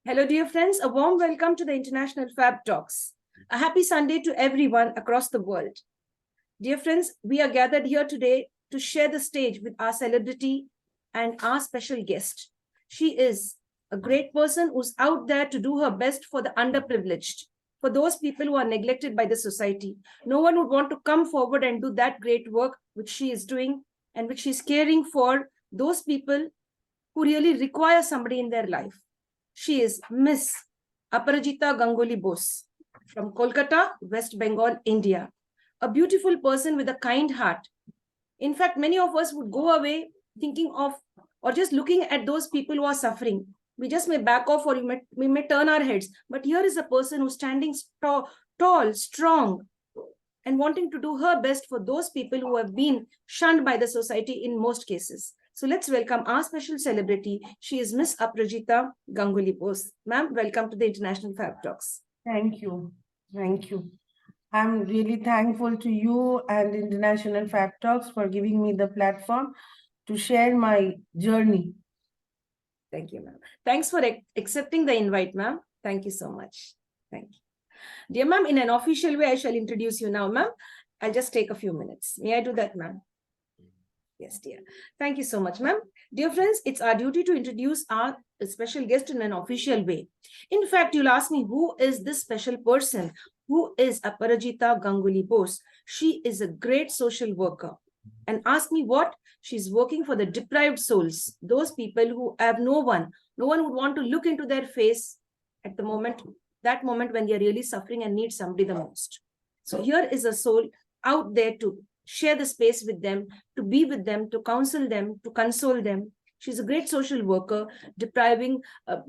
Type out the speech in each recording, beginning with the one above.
Hello, dear friends. A warm welcome to the International Fab Talks. A happy Sunday to everyone across the world. Dear friends, we are gathered here today to share the stage with our celebrity and our special guest. She is a great person who's out there to do her best for the underprivileged, for those people who are neglected by the society. No one would want to come forward and do that great work which she is doing and which she's caring for those people who really require somebody in their life. She is Miss Aparajita Ganguly Bose from Kolkata, West Bengal, India. A beautiful person with a kind heart. In fact, many of us would go away thinking of or just looking at those people who are suffering. We just may back off or we may turn our heads. But here is a person who's standing tall, strong, and wanting to do her best for those people who have been shunned by the society in most cases. So let's welcome our special celebrity. She is Miss Aparajita Ganguly Bose. Ma'am, welcome to the International Fab Talks. Thank you. Thank you. I'm really thankful to you and International Fab Talks for giving me the platform to share my journey. Thank you, ma'am. Thanks for accepting the invite, ma'am. Thank you so much. Thank you. Dear ma'am, in an official way, I shall introduce you now, ma'am. I'll just take a few minutes. May I do that, ma'am? Yes, dear. Thank you so much, ma'am. Dear friends, it's our duty to introduce our special guest in an official way. In fact, you'll ask me, who is this special person? Who is Aparajita Ganguly Bose? She is a great social worker. And ask me what? She's working for the deprived souls, those people who have no one would want to look into their face at the moment, that moment when they're really suffering and need somebody the most. So here is a soul out there to share the space with them, to be with them, to counsel them, to console them. She's a great social worker,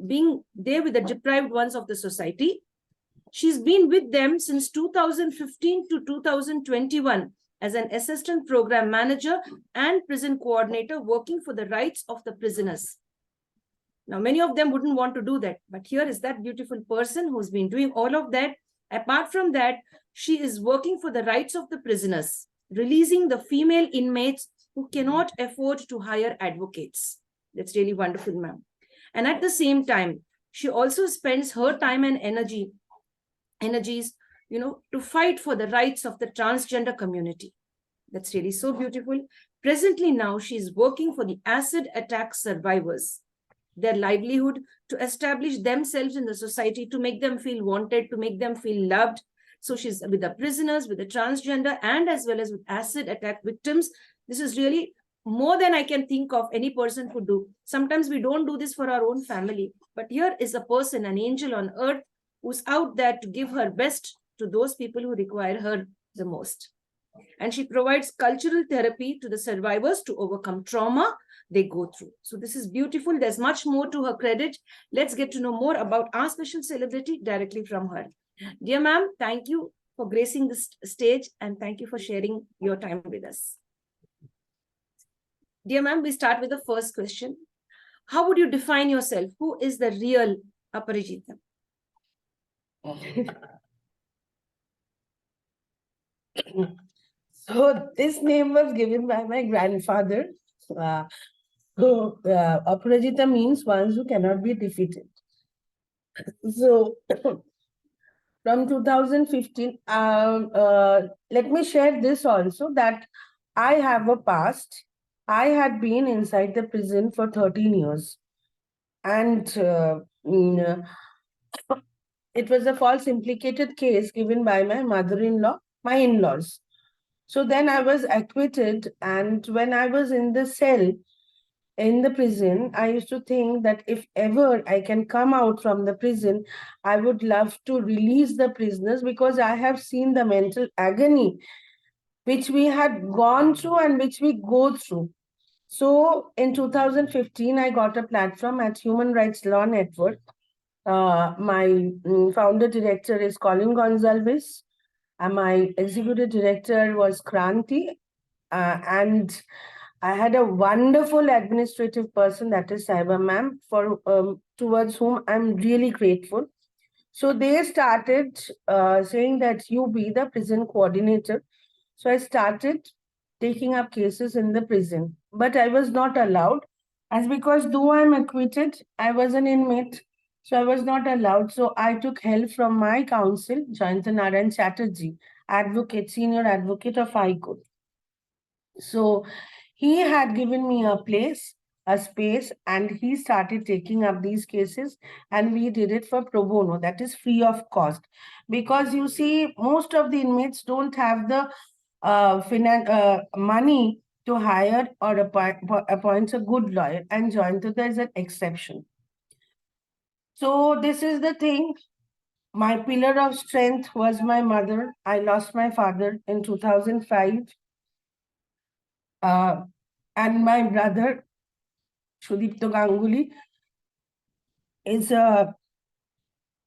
being there with the deprived ones of the society. She's been with them since 2015 to 2021 as an assistant program manager and prison coordinator working for the rights of the prisoners. Now, many of them wouldn't want to do that, but here is that beautiful person who's been doing all of that. Apart from that, she is working for the rights of the prisoners, releasing the female inmates who cannot afford to hire advocates. That's really wonderful, ma'am. And at the same time, she also spends her time and energies, to fight for the rights of the transgender community. That's really so beautiful. Presently now, she is working for the acid attack survivors, their livelihood, to establish themselves in the society, to make them feel wanted, to make them feel loved. So she's with the prisoners, with the transgender, and as well as with acid attack victims. This is really more than I can think of any person could do. Sometimes we don't do this for our own family, but here is a person, an angel on earth, who's out there to give her best to those people who require her the most. And she provides cultural therapy to the survivors to overcome trauma they go through. So this is beautiful. There's much more to her credit. Let's get to know more about our special celebrity directly from her. Dear ma'am, thank you for gracing this stage and thank you for sharing your time with us. Dear ma'am, we start with the first question. How would you define yourself? Who is the real Aparajita? So this name was given by my grandfather. Aparajita means ones who cannot be defeated. So from 2015, let me share this also, that I have a past. I had been inside the prison for 13 years. And it was a false implicated case given by my mother-in-law, my in-laws. So then I was acquitted. And when I was in the cell, in the prison, I used to think that if ever I can come out from the prison, I would love to release the prisoners, because I have seen the mental agony which we had gone through and which we go through. So in 2015, I got a platform at Human Rights Law Network. My founder director is Colin Gonzalez. My executive director was Kranti. And I had a wonderful administrative person, that is Saiba ma'am, for towards whom I'm really grateful. So they started saying that you be the prison coordinator. So I started taking up cases in the prison, but I was not allowed, as because though I'm acquitted, I was an inmate. So I was not allowed. So I took help from my counsel, Jayantanaran Chatterjee, advocate, senior advocate of High Court. So he had given me a place, a space, and he started taking up these cases. And we did it for pro bono, that is free of cost. Because you see, most of the inmates don't have the money to hire or appoint a good lawyer, and Jayantata is an exception. So this is the thing. My pillar of strength was my mother. I lost my father in 2005. And my brother, Sudipto Ganguly, is a,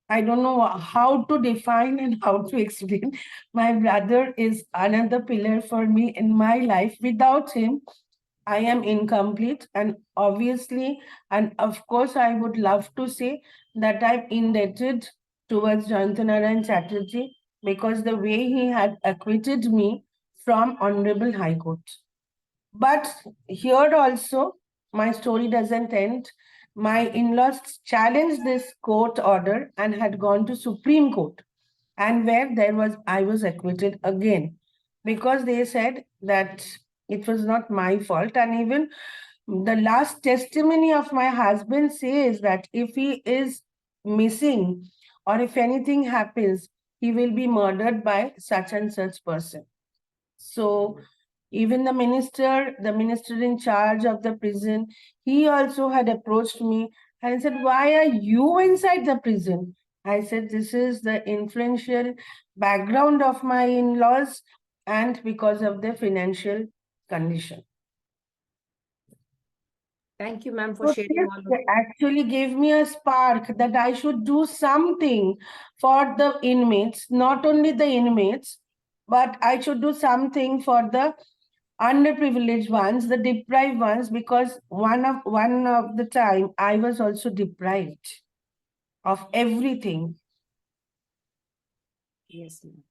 I don't know how to define and how to explain. My brother is another pillar for me in my life. Without him, I am incomplete. And obviously, and of course, I would love to say that I'm indebted towards Jayantanaran Chatterjee because the way he had acquitted me from Honorable High Court. But here also, my story doesn't end. My in-laws challenged this court order and had gone to Supreme Court, and where I was acquitted again because they said that it was not my fault. And even the last testimony of my husband says that if he is missing or if anything happens, he will be murdered by such and such person. So even the minister in charge of the prison, he also had approached me and said, "Why are you inside the prison?" I said, "This is the influential background of my in-laws and because of the financial condition." Thank you, ma'am, for So sharing all of this actually gave me a spark that I should do something for the inmates, not only the inmates, but I should do something for the underprivileged ones, the deprived ones, because one of the time I was also deprived of everything. Yes, ma'am.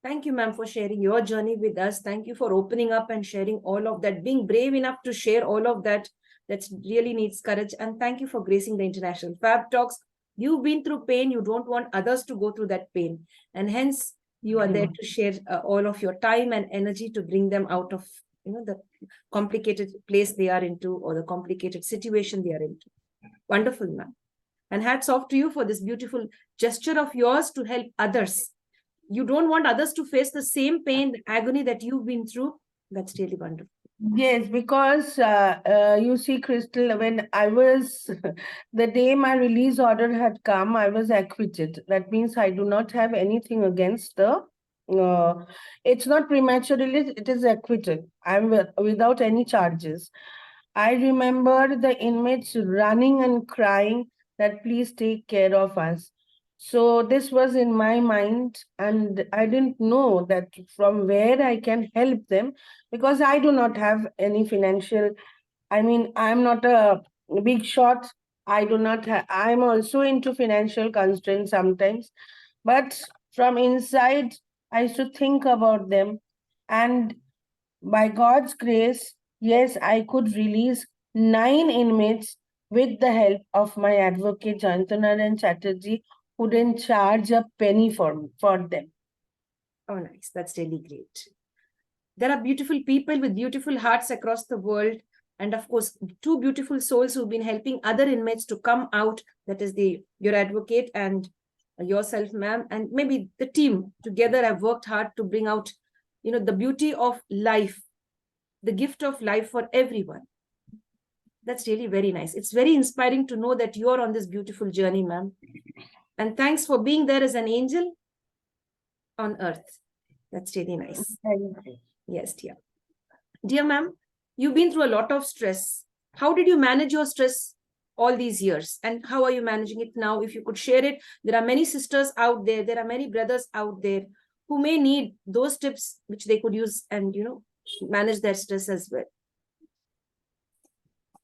Thank you, ma'am, for sharing your journey with us. Thank you for opening up and sharing all of that, being brave enough to share all of that. That really needs courage. And thank you for gracing the International Fab Talks. You've been through pain. You don't want others to go through that pain. And hence, you are there to share all of your time and energy to bring them out of the complicated place they are into or the complicated situation they are into. Wonderful, ma'am. And hats off to you for this beautiful gesture of yours to help others. You don't want others to face the same pain, the agony that you've been through. That's really wonderful. Yes, because you see, Crystal, when I was, the day my release order had come, I was acquitted. That means I do not have anything against it's not premature release, it is acquitted. I'm without any charges. I remember the inmates running and crying that please take care of us. So this was in my mind, and I didn't know that from where I can help them because I do not have any financial. I mean, I'm not a big shot. I do not have, I'm also into financial constraints sometimes, but from inside, I used to think about them. And by God's grace, yes, I could release 9 inmates with the help of my advocate, Jayantanaran Chatterjee, who didn't charge a penny for them. Oh, nice. That's really great. There are beautiful people with beautiful hearts across the world. And of course, two beautiful souls who've been helping other inmates to come out. That is your advocate and yourself, ma'am, and maybe the team together have worked hard to bring out, the beauty of life, the gift of life for everyone. That's really very nice. It's very inspiring to know that you're on this beautiful journey, ma'am. And thanks for being there as an angel on earth. That's really nice. Yes, dear. Dear ma'am, you've been through a lot of stress. How did you manage your stress all these years? And how are you managing it now? If you could share it, there are many sisters out there, there are many brothers out there who may need those tips which they could use and, manage their stress as well.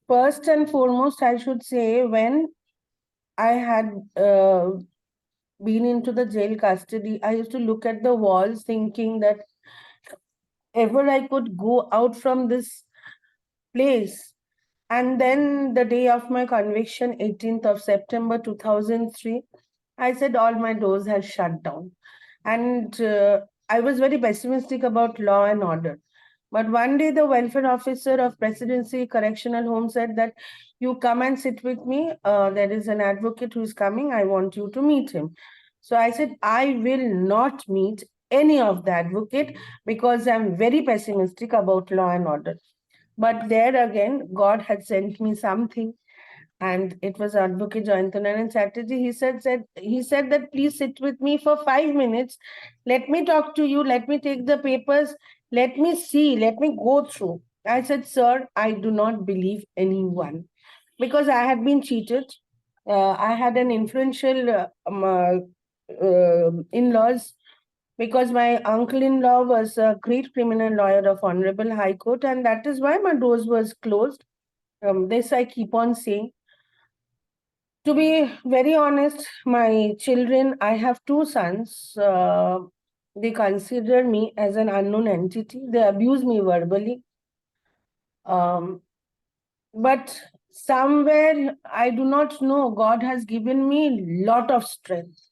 First and foremost, I should say, when I had been into the jail custody, I used to look at the walls thinking that ever I could go out from this place, And then the day of my conviction, 18th of September 2003, I said all my doors had shut down. And I was very pessimistic about law and order. But one day the welfare officer of Presidency Correctional Home said that you come and sit with me. There is an advocate who is coming. I want you to meet him. So I said, I will not meet any of the advocate because I'm very pessimistic about law and order. But there again, God had sent me something, and it was Advocate Joyantanaran Chatterjee. He said that please sit with me for 5 minutes. Let me talk to you. Let me take the papers. Let me see. Let me go through. I said, sir, I do not believe anyone because I had been cheated. I had an influential in-laws because my uncle-in-law was a great criminal lawyer of Honorable High Court, and that is why my doors was closed. This I keep on saying. To be very honest, my children, I have two sons. They consider me as an unknown entity. They abuse me verbally. But somewhere, I do not know, God has given me lot of strength.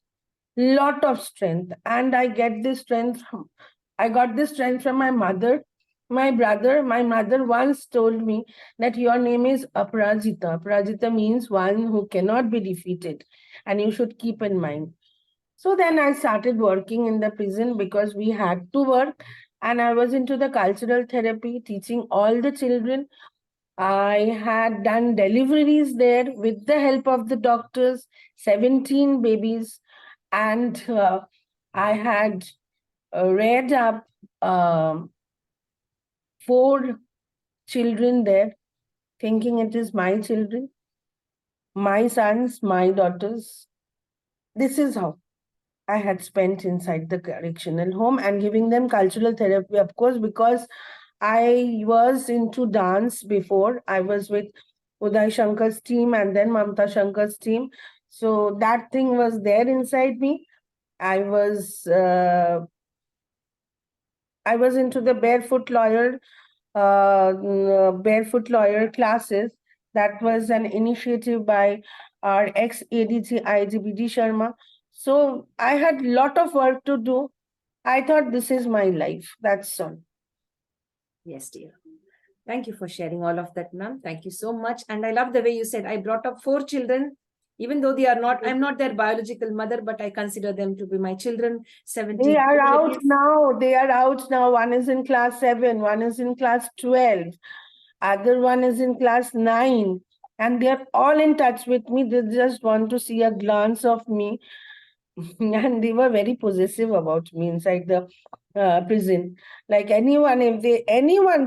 And I get this strength from, I got this strength from my mother, my brother. My mother once told me that your name is Aparajita. Aparajita means one who cannot be defeated, and you should keep in mind. So then I started working in the prison because we had to work, and I was into the cultural therapy, teaching all the children. I had done deliveries there with the help of the doctors, 17 babies, and I had read up four children there, thinking it is my children, my sons, my daughters. This is how I had spent inside the correctional home and giving them cultural therapy, of course, because I was into dance before. I was with Uday Shankar's team and then Mamta Shankar's team. So that thing was there inside me. I was into the barefoot lawyer classes. That was an initiative by our ex-ADG IGBD Sharma. So I had lot of work to do. I thought this is my life. That's all. Yes, dear. Thank you for sharing all of that, ma'am. Thank you so much. And I love the way you said, I brought up four children, even though they are not, I'm not their biological mother, but I consider them to be my children. 17 They are out babies. now. They are out now. One is in class 7, one is in class 12, other one is in class 9. And they are all in touch with me. They just want to see a glance of me. And they were very possessive about me inside the prison. Like anyone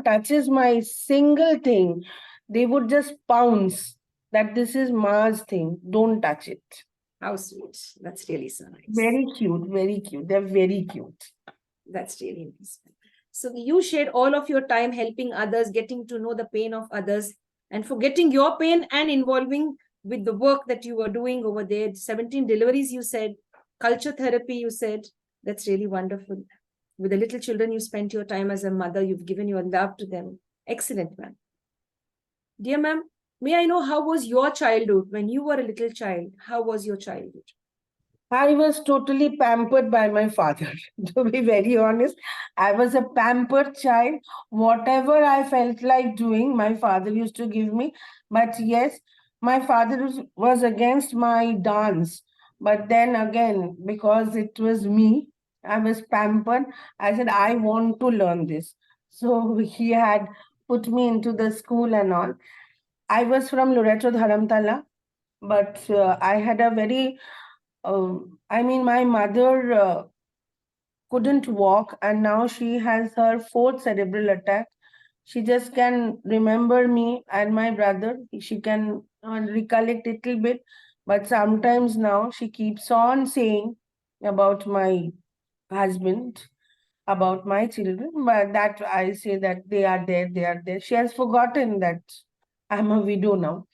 touches my single thing, they would just pounce that this is Ma's thing. Don't touch it. How sweet. That's really so nice. Very cute, very cute. They're very cute. That's really nice. So you shared all of your time helping others, getting to know the pain of others, and forgetting your pain and involving with the work that you were doing over there. 17 deliveries, you said, culture therapy, you said. That's really wonderful. With the little children, you spent your time as a mother. You've given your love to them. Excellent, ma'am. Dear ma'am, may I know how was your childhood when you were a little child? How was your childhood? I was totally pampered by my father. To be very honest, I was a pampered child. Whatever I felt like doing, my father used to give me. But yes, my father was against my dance. But then again, because it was me, I was pampered. I said, I want to learn this. So he had put me into the school and all. I was from Loreto Dharamtala, but I had a very my mother couldn't walk, and now she has her fourth cerebral attack. She just can remember me and my brother. She can recollect a little bit, but sometimes now she keeps on saying about my husband, about my children. But that I say that they are there, they are there. She has forgotten that I'm a widow now.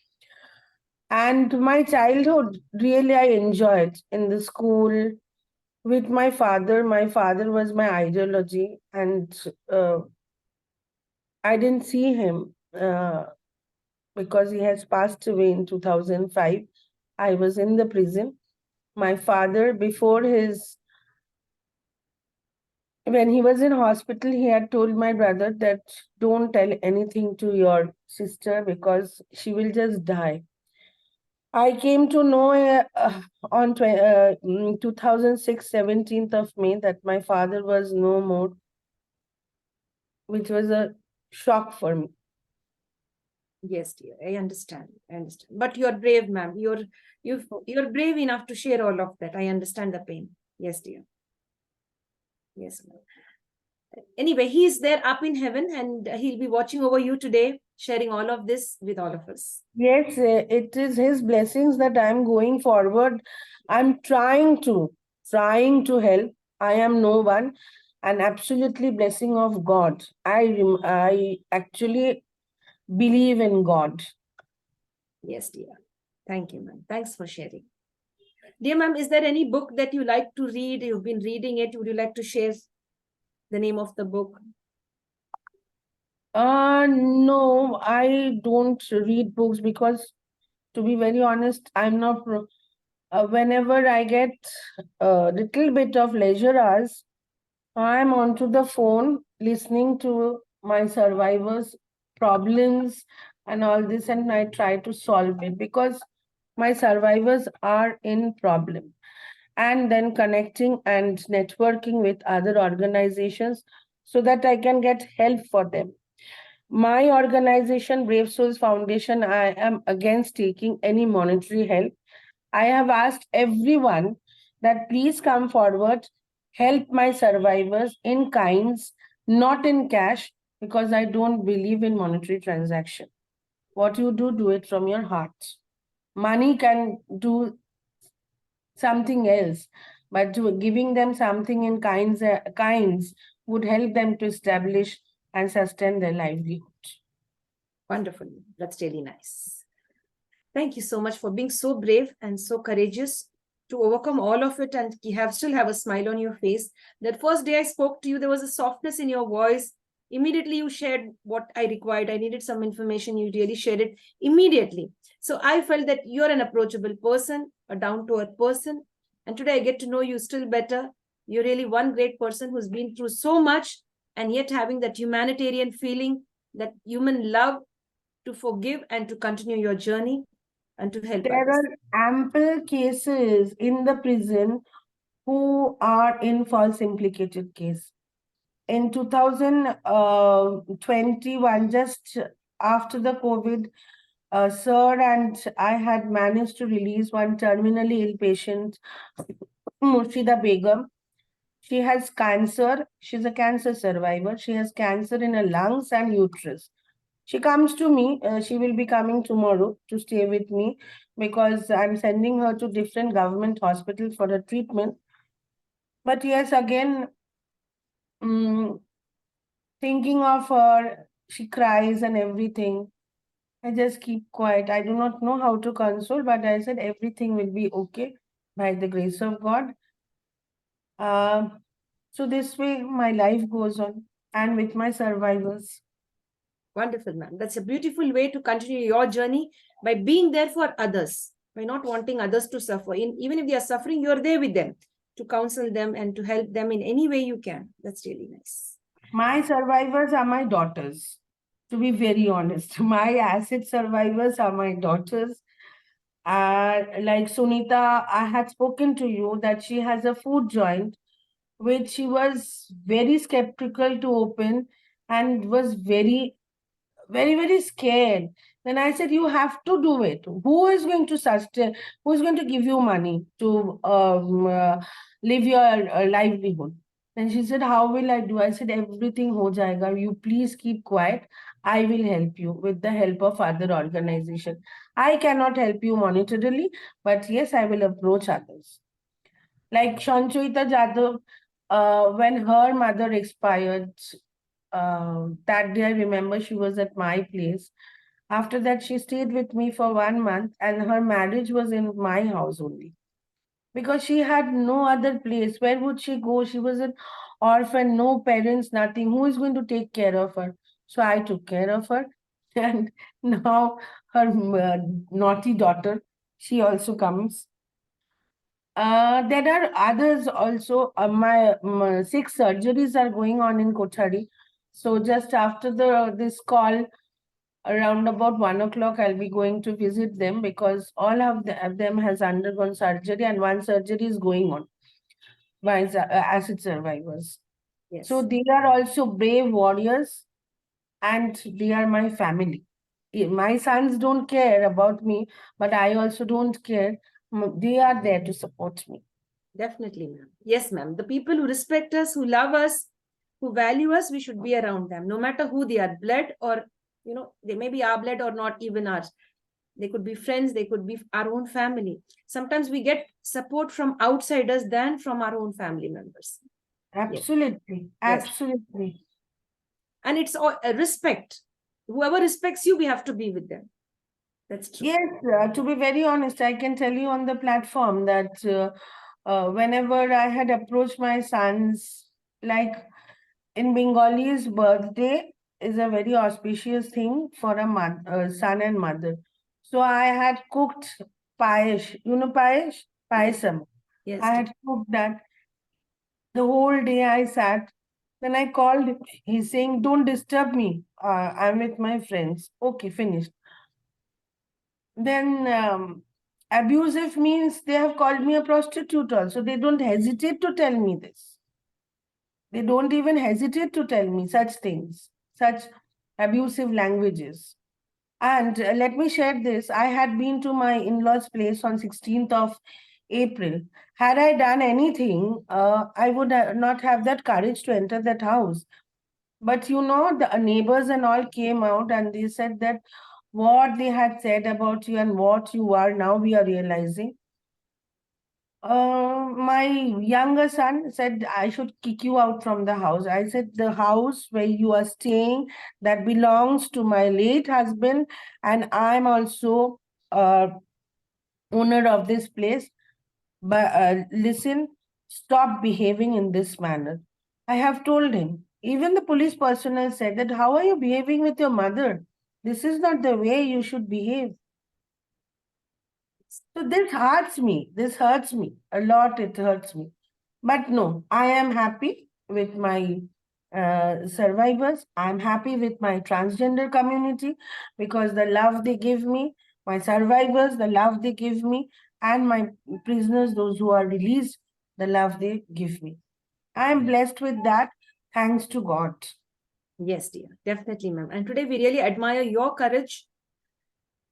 And my childhood, really, I enjoyed in the school with my father. My father was my ideology, and I didn't see him because he has passed away in 2005. I was in the prison. My father, before his when he was in hospital, he had told my brother that don't tell anything to your sister because she will just die. I came to know on 2006, 17th of May, that my father was no more, which was a shock for me. Yes, dear. I understand. I understand. But you're brave, ma'am. You're brave enough to share all of that. I understand the pain. Yes, dear. Yes, ma'am. Anyway, he's there up in heaven and he'll be watching over you today, sharing all of this with all of us. Yes, it is his blessings that I'm going forward. I'm trying to help. I am no one, an absolutely blessing of God. I actually believe in God. Yes, dear. Thank you, ma'am. Thanks for sharing. Dear ma'am, is there any book that you like to read? You've been reading it. Would you like to share the name of the book? No, I don't read books because, to be very honest, I'm not. Whenever I get a little bit of leisure hours, I'm onto the phone listening to my survivors' problems and all this, and I try to solve it because my survivors are in problem. And then connecting and networking with other organizations so that I can get help for them. My organization, Brave Souls Foundation, I am against taking any monetary help. I have asked everyone that please come forward, help my survivors in kinds, not in cash, because I don't believe in monetary transaction. What you do, do it from your heart. Money can do something else, but giving them something in kinds would help them to establish and sustain their livelihood. Wonderful. That's really nice. Thank you so much for being so brave and so courageous to overcome all of it and still have a smile on your face. That first day I spoke to you, there was a softness in your voice. Immediately you shared what I required. I needed some information. You really shared it immediately. So I felt that you're an approachable person, a down-to-earth person. And today I get to know you still better. You're really one great person who's been through so much and yet having that humanitarian feeling, that human love to forgive and to continue your journey and to help There others. are ample cases in the prison who are in false implicated case. In 2021, just after the COVID, sir and I had managed to release one terminally ill patient, Murshida Begum. She has cancer. She's a cancer survivor. She has cancer in her lungs and uterus. She comes to me. She will be coming tomorrow to stay with me because I'm sending her to different government hospitals for her treatment. But yes, again, mm, thinking of her, she cries and everything. I just keep quiet. I do not know how to console, but I said everything will be okay by the grace of God. So this way, my life goes on, and with my survivors. Wonderful, ma'am. That's a beautiful way to continue your journey by being there for others, by not wanting others to suffer. Even if they are suffering, you're there with them to counsel them and to help them in any way you can. That's really nice. My survivors are my daughters. To be very honest, my acid survivors are my daughters. Like Sunita, I had spoken to you that she has a food joint which she was very skeptical to open and was very scared. Then I said, you have to do it. Who is going to sustain, who is going to give you money to live your livelihood? And she said, how will I do? I said, everything ho jayega. You please keep quiet. I will help you with the help of other organization. I cannot help you monetarily, but yes, I will approach others. Like Shanchuita Jadhav, when her mother expired, that day I remember she was at my place. After that, she stayed with me for 1 month, and her marriage was in my house only because she had no other place. Where would she go? She was an orphan, no parents, nothing. Who is going to take care of her? So I took care of her, and now her naughty daughter. She also comes. There are others also. My 6 surgeries are going on in Kothari. So just after this call, around about 1 o'clock, I'll be going to visit them because all of them has undergone surgery and one surgery is going on by acid survivors. So Yes, they are also brave warriors and they are my family. My sons don't care about me, but I also don't care. They are there to support me. definitely, ma'am. Yes, ma'am. The people who respect us, who love us, who value us, we should be around them, no matter who they are, blood or, they may be our blood or not even ours. They could be friends, they could be our own family. Sometimes we get support from outsiders than from our own family members. Yes, Absolutely, yes. absolutely. And it's all respect. Whoever respects you, we have to be with them. That's true. Yes, to be very honest, I can tell you on the platform that whenever I had approached my sons, like in Bengalis, birthday is a very auspicious thing for a son and mother. So I had cooked payesh. You know payesh? Yes, Payasam. yes, I dear. had cooked that. The whole day I sat. Then I called him. He's saying, "Don't disturb me. I'm with my friends." Okay, finished. Then abusive means they have called me a prostitute also. They don't hesitate to tell me this. They don't even hesitate to tell me such things, such abusive languages. And let me share this. I had been to my in-laws' place on 16th of April. Had I done anything, I would not have that courage to enter that house. But the neighbors and all came out and they said that what they had said about you and what you are now, we are realizing. My younger son said I should kick you out from the house. I said the house where you are staying that belongs to my late husband, and I'm also owner of this place. But listen, stop behaving in this manner. I have told him. Even the police personnel said that how are you behaving with your mother? This is not the way you should behave. So this hurts me. This hurts me a lot. It hurts me. But no, I am happy with my survivors. I'm happy with my transgender community because the love they give me, my survivors, the love they give me, and my prisoners, those who are released, the love they give me. I'm blessed with that. Thanks to God. Yes, dear. Definitely, ma'am. And today we really admire your courage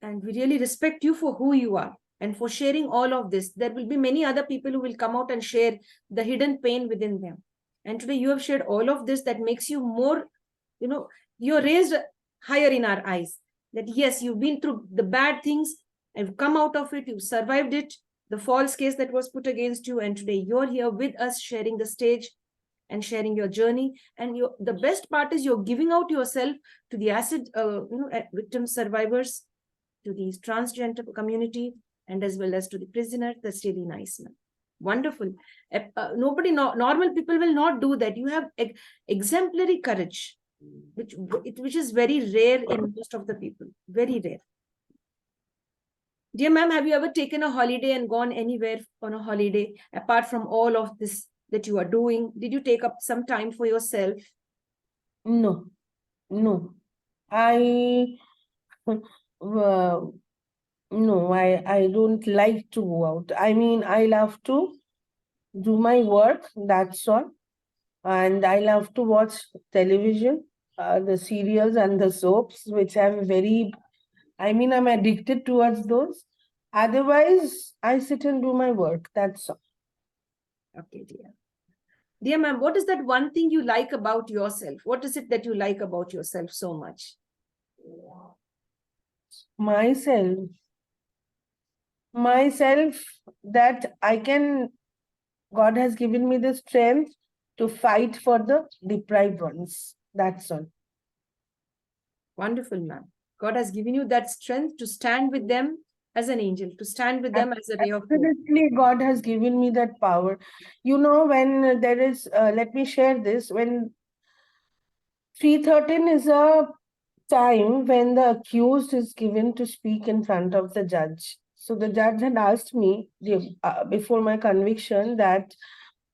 and we really respect you for who you are and for sharing all of this. There will be many other people who will come out and share the hidden pain within them. And today you have shared all of this that makes you more, you're raised higher in our eyes. That yes, you've been through the bad things and come out of it, you survived it, the false case that was put against you, and today you're here with us sharing the stage and sharing your journey. And the best part is you're giving out yourself to the acid victim survivors, to the transgender community, and as well as to the prisoner. That's really nice, man. Wonderful. Nobody, normal people will not do that. You have exemplary courage, which is very rare in most of the people. Very rare. Dear ma'am, have you ever taken a holiday and gone anywhere on a holiday apart from all of this that you are doing? Did you take up some time for yourself? No, no. I uh, no, I don't like to go out. I mean, I love to do my work, that's all. And I love to watch television, the serials and the soaps, which I'm addicted towards those. Otherwise, I sit and do my work, that's all. Okay, dear. Dear ma'am, what is that one thing you like about yourself? What is it that you like about yourself so much? Myself, that God has given me the strength to fight for the deprived ones. That's all. Wonderful, ma'am. God has given you that strength to stand with them as an angel, to stand with them as a ray of hope. Absolutely, God has given me that power. When there is, let me share this, when 313 is a time when the accused is given to speak in front of the judge. So the judge had asked me before my conviction that,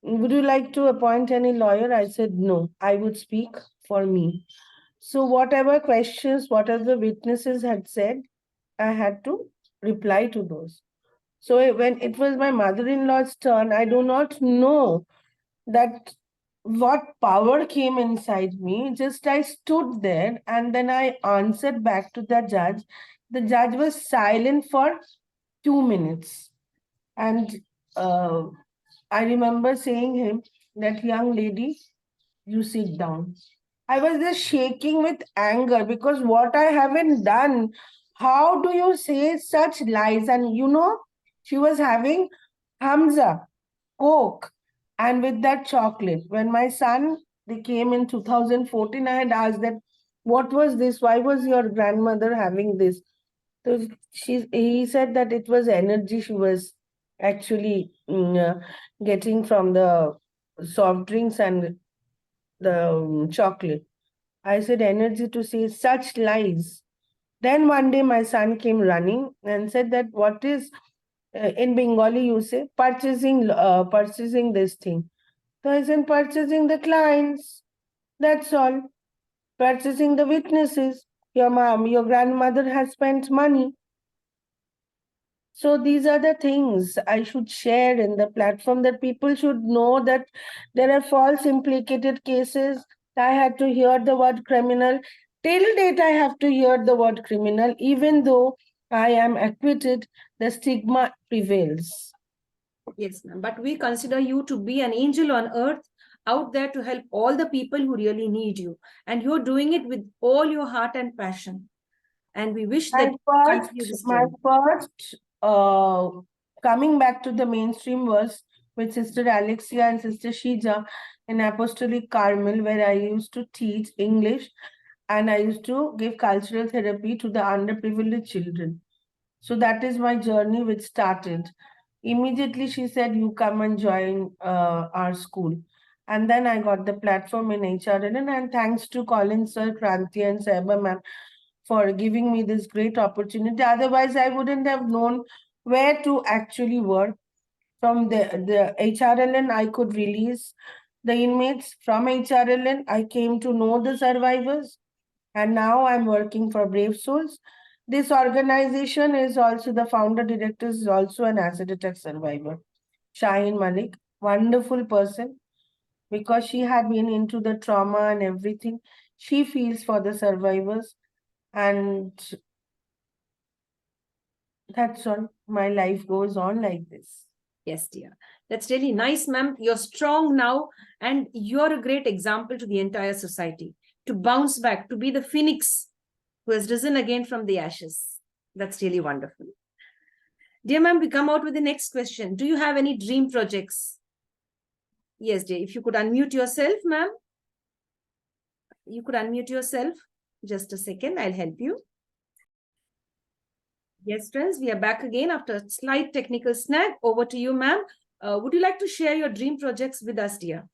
would you like to appoint any lawyer? I said, no, I would speak for me. So whatever questions, whatever the witnesses had said, I had to reply to those. So when it was my mother-in-law's turn, I do not know that what power came inside me. Just I stood there and then I answered back to the judge. The judge was silent for 2 minutes. And uh, I remember saying him, that young lady, you sit down. I was just shaking with anger because what I haven't done, how do you say such lies? And she was having Hamza, Coke, and with that chocolate. When my son, they came in 2014, I had asked that, what was this? Why was your grandmother having this? So he said that it was energy she was actually getting from the soft drinks and the chocolate. I said, energy to say such lies. Then one day my son came running and said that, what is, in Bengali you say, purchasing this thing. So I said, purchasing the clients. That's all. Purchasing the witnesses. Your mom, your grandmother has spent money. So these are the things I should share in the platform, that people should know that there are false implicated cases. I had to hear the word criminal. Till date, I have to hear the word criminal. Even though I am acquitted, the stigma prevails. Yes, ma'am. But we consider you to be an angel on earth out there to help all the people who really need you. And you're doing it with all your heart and passion. And we wish that My you continue first, this my journey. first coming back to the mainstream was with Sister Alexia and Sister Shija in Apostolic Carmel, where I used to teach English and I used to give cultural therapy to the underprivileged children. So that is my journey which started. Immediately she said, you come and join our school. And then I got the platform in HRN, and thanks to Colin Sir, Kranti and Saiba ma'am for giving me this great opportunity. Otherwise, I wouldn't have known where to actually work. From the HRLN, I could release the inmates. From HRLN, I came to know the survivors, and now I'm working for Brave Souls. This organization is also, the founder director is also an acid attack survivor, Shaheen Malik, wonderful person, because she had been into the trauma and everything. She feels for the survivors, and that's all. My life goes on like this. Yes, dear. That's really nice, ma'am. You're strong now, and you're a great example to the entire society to bounce back, to be the phoenix who has risen again from the ashes. That's really wonderful. Dear ma'am, we come out with the next question. Do you have any dream projects? Yes, dear. If you could unmute yourself, ma'am. You could unmute yourself. Just a second. I'll help you. Yes, friends, we are back again after a slight technical snag. Over to you, ma'am. Would you like to share your dream projects with us, dear?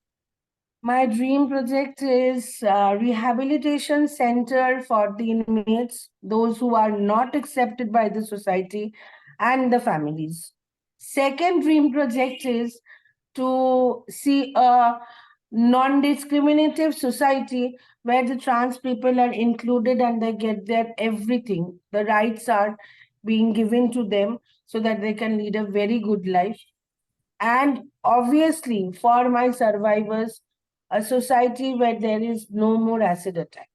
My dream project is rehabilitation center for the inmates, those who are not accepted by the society and the families. Second dream project is to see a non-discriminative society where the trans people are included and they get their everything. The rights are being given to them so that they can lead a very good life. And obviously, for my survivors, a society where there is no more acid attack.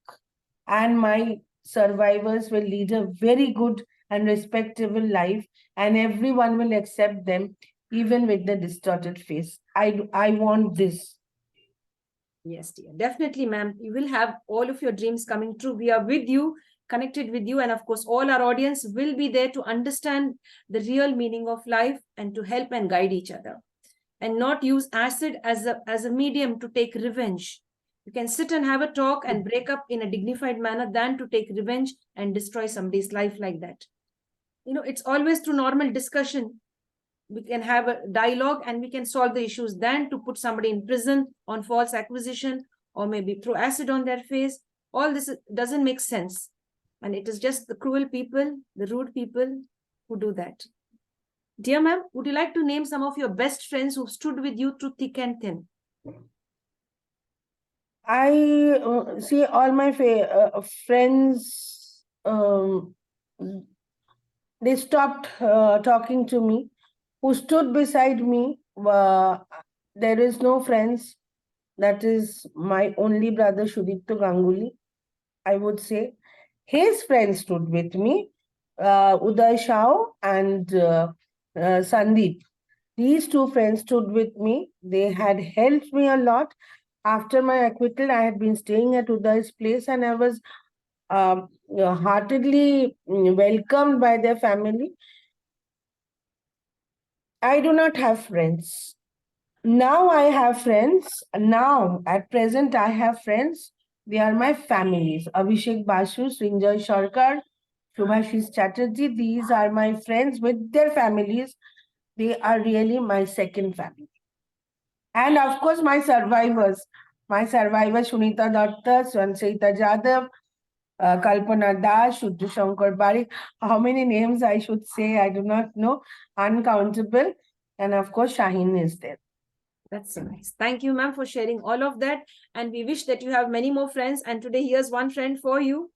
And my survivors will lead a very good and respectable life, and everyone will accept them, even with the distorted face. I want this. Yes, dear. Definitely, ma'am. You will have all of your dreams coming true. We are with you, connected with you. And of course, all our audience will be there to understand the real meaning of life and to help and guide each other. And not use acid as a medium to take revenge. You can sit and have a talk and break up in a dignified manner than to take revenge and destroy somebody's life like that. It's always through normal discussion we can have a dialogue and we can solve the issues than to put somebody in prison on false accusation or maybe throw acid on their face. All this doesn't make sense. And it is just the cruel people, the rude people who do that. Dear ma'am, would you like to name some of your best friends who stood with you through thick and thin? I see all my friends, they stopped talking to me. Who stood beside me? There is no friends. That is my only brother, Shudipto Ganguly, I would say. His friends stood with me, Uday Shao and Sandeep. These two friends stood with me. They had helped me a lot. After my acquittal, I had been staying at Uday's place and I was heartedly welcomed by their family. I do not have friends. Now I have friends. Now, at present, I have friends. They are my families. Abhishek Basu, Srinjoy Sharkar, Shubhashis Chatterjee. These are my friends with their families. They are really my second family. And of course, my survivors. My survivors, Sunita Datta, Swansita Jadhav, Kalpana Das, Shuddha Shankar Barik. How many names I should say, I do not know. Uncountable. And of course, Shaheen is there. That's so nice. Thank you, ma'am, for sharing all of that. And we wish that you have many more friends. And today, here's one friend for you.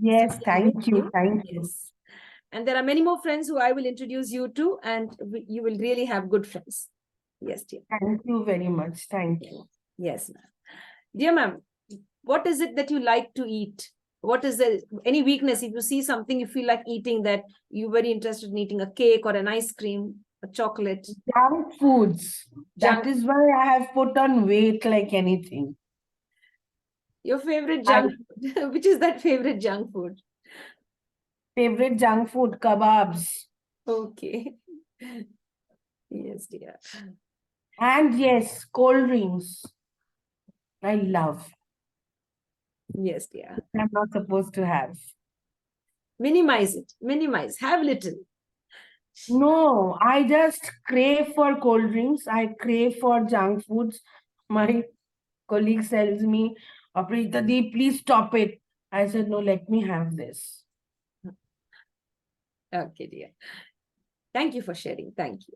Yes, Sitting with thank you. Thank you. Yes. And there are many more friends who I will introduce you to, and you will really have good friends. Yes, dear. Thank you very much. Thank you. Yes, ma'am. Dear ma'am, what is it that you like to eat? What is any weakness? If you see something you feel like eating, that you're very interested in eating a cake or an ice cream, a chocolate. Junk foods. Junk. That is why I have put on weight like anything. Your favorite junk food? Which is that favorite junk food? Favorite junk food, kebabs. Okay. Yes, dear. And yes, cold drinks. I love. Yes, dear. I'm not supposed to have. Minimize it. Minimize. Have little. No, I just crave for cold drinks. I crave for junk foods. My colleague tells me, Aparajita Di, please stop it. I said, no, let me have this. Okay, dear. Thank you for sharing. Thank you.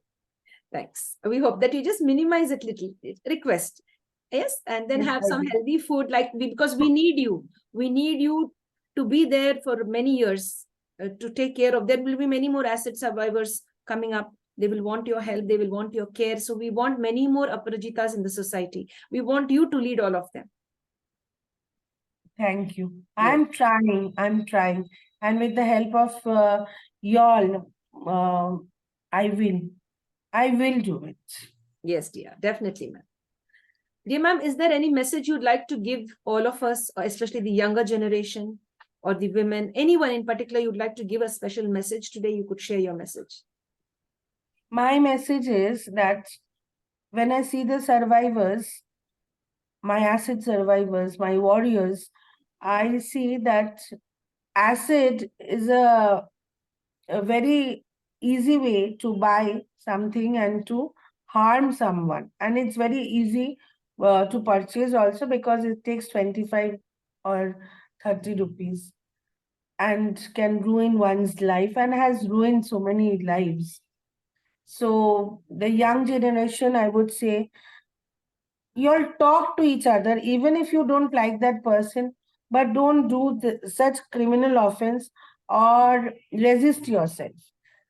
Thanks. We hope that you just minimize it little. Request. Yes, and then Yes, have I some will. healthy food, like because we need you. We need you to be there for many years to take care of. There will be many more acid survivors coming up. They will want your help. They will want your care. So we want many more Aparajitas in the society. We want you to lead all of them. Thank you. Yes. I'm trying. I'm trying. And with the help of y'all, I will. I will do it. Yes, dear. Definitely, ma'am. Dear ma'am, is there any message you'd like to give all of us, especially the younger generation or the women, anyone in particular you'd like to give a special message today? You could share your message. My message is that when I see the survivors, my acid survivors, my warriors, I see that acid is a very easy way to buy something and to harm someone. And it's very easy to purchase also because it takes 25 or 30 rupees and can ruin one's life and has ruined so many lives. So the young generation, I would say, you'll talk to each other even if you don't like that person, but don't do such criminal offense or resist yourself.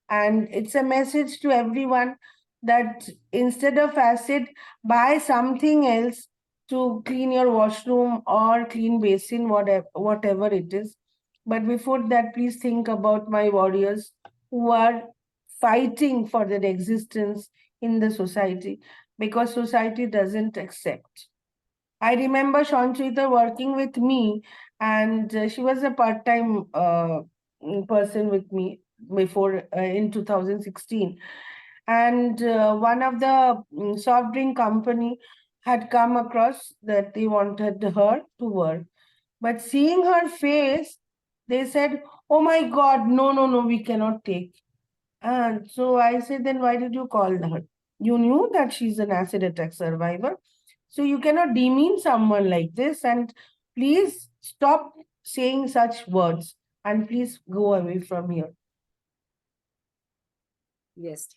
And it's a message to everyone that instead of acid, buy something else to clean your washroom or clean basin, whatever it is. But before that, please think about my warriors who are fighting for their existence in the society because society doesn't accept. I remember Shantrita working with me, and she was a part-time person with me before in 2016. And one of the soft drink company had come across that they wanted her to work. But seeing her face, they said, "Oh my God, no, no, no, we cannot take." And so I said, then why did you call her? You knew that she's an acid attack survivor. So you cannot demean someone like this. And please stop saying such words. and please go away from here. Yes.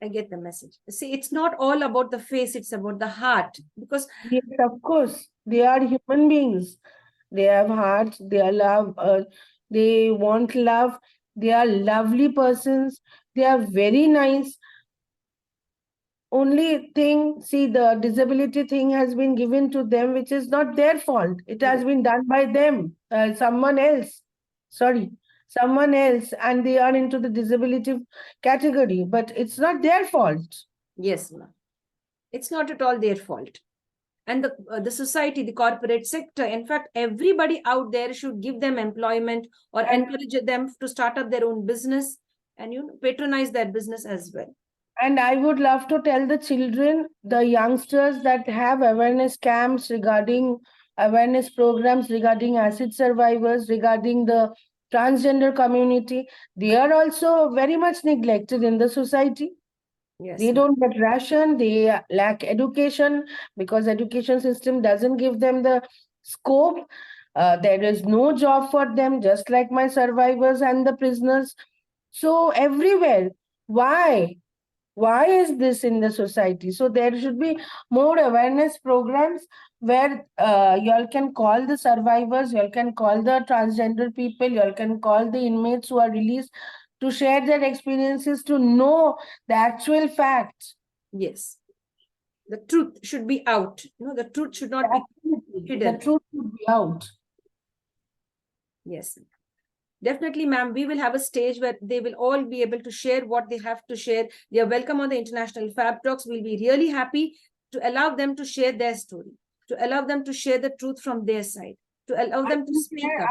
I get the message. See, it's not all about the face, it's about the heart. Because Yes, of course, they are human beings. They have hearts, they are love, they want love, they are lovely persons, they are very nice. Only thing, see, the disability thing has been given to them, which is not their fault. It has been done by them, someone else. Sorry, someone else, and they are into the disability category, but it's not their fault. yes, ma'am. It's not at all their fault. And the society, the corporate sector, in fact, everybody out there should give them employment or And encourage them to start up their own business and patronize their business as well. And I would love to tell the children, the youngsters that have awareness camps regarding awareness programs regarding acid survivors, regarding the transgender community, they are also very much neglected in the society. Yes, They ma'am. don't get ration, they lack education because education system doesn't give them the scope. There is no job for them, just like my survivors and the prisoners. So everywhere, why? Why is this in the society? So there should be more awareness programs where y'all can call the survivors, y'all can call the transgender people, y'all can call the inmates who are released to share their experiences, to know the actual facts. Yes. The truth should be out. The truth should not be Absolutely. The hidden. truth should be out. Yes. Definitely, ma'am. We will have a stage where they will all be able to share what they have to share. They are welcome on the International Fab Talks. We'll be really happy to allow them to share their story, to allow them to share the truth from their side, to allow them to speak up.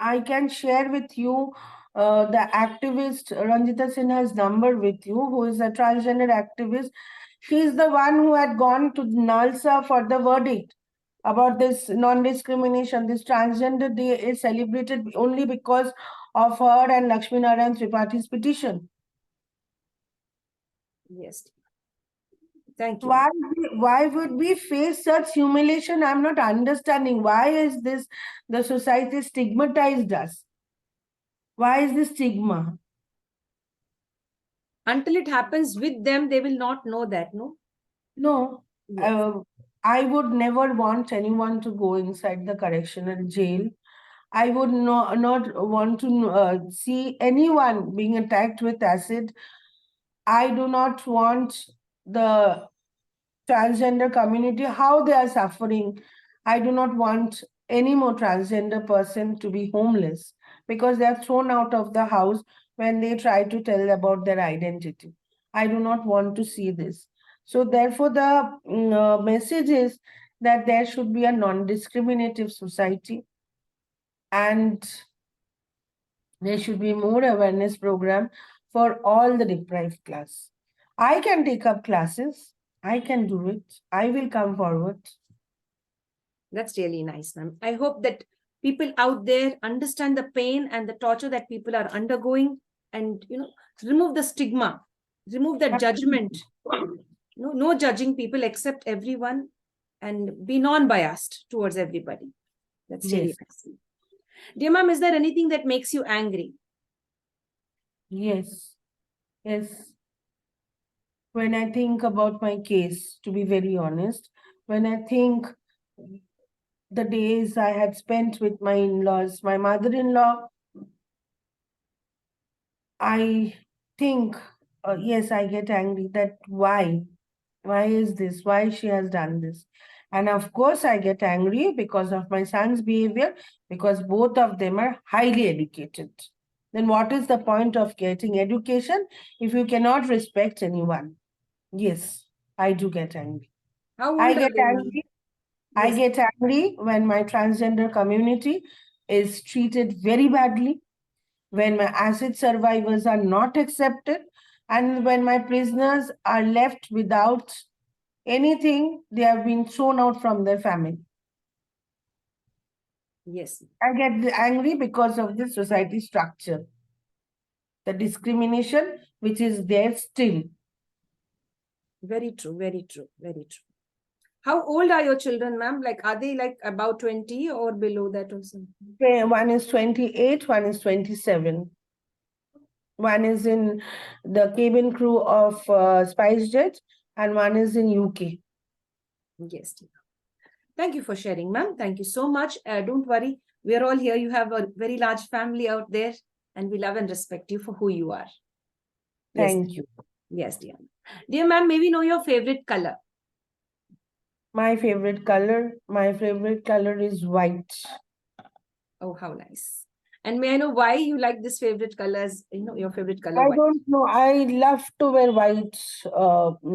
I can share with you the activist Ranjita Sinha's number with you, who is a transgender activist. She's the one who had gone to NALSA for the verdict about this non-discrimination. This transgender day is celebrated only because of her and Lakshmi Narayan Tripathi's petition. Yes. Thank you. Why would we face such humiliation? I'm not understanding. Why is this the society stigmatized us? Why is this stigma? Until it happens with them, they will not know that, no? No, Yes. I would never want anyone to go inside the correctional jail. I would not want to see anyone being attacked with acid. I do not want the transgender community, how they are suffering. I do not want any more transgender person to be homeless because they are thrown out of the house when they try to tell about their identity. I do not want to see this. So therefore, the message is that there should be a non-discriminative society, and there should be more awareness program for all the deprived class. I can take up classes. I can do it. I will come forward. That's really nice, ma'am. I hope that people out there understand the pain and the torture that people are undergoing and, remove the stigma, remove the judgment. No judging people, accept everyone and be non-biased towards everybody. That's really Yes, nice. Dear ma'am, is there anything that makes you angry? yes, yes. When I think about my case, to be very honest, when I think the days I had spent with my in-laws, my mother-in-law, I think, yes, I get angry that why? Why is this? Why she has done this? And of course, I get angry because of my son's behavior, because both of them are highly educated. Then what is the point of getting education if you cannot respect anyone? Yes, I do get angry. How I old are get they, ma'am? angry. I Yes. get angry when my transgender community is treated very badly, when my acid survivors are not accepted, and when my prisoners are left without anything, they have been thrown out from their family. Yes. I get angry because of the society structure, the discrimination which is there still. Very true. Very true. Very true. How old are your children, ma'am? Like, are they like about 20 or below that or something? One is 28, one is 27. One is in the cabin crew of SpiceJet, and one is in UK. Yes, dear. Thank you for sharing, ma'am. Thank you so much. Don't worry. We are all here. You have a very large family out there, and we love and respect you for who you are. Yes. Thank you. Yes, dear. Dear ma'am, may we know your favorite color? My favorite color is white. Oh, how nice. And may I know why you like this favorite color as, your favorite color, I white? don't know. I love to wear white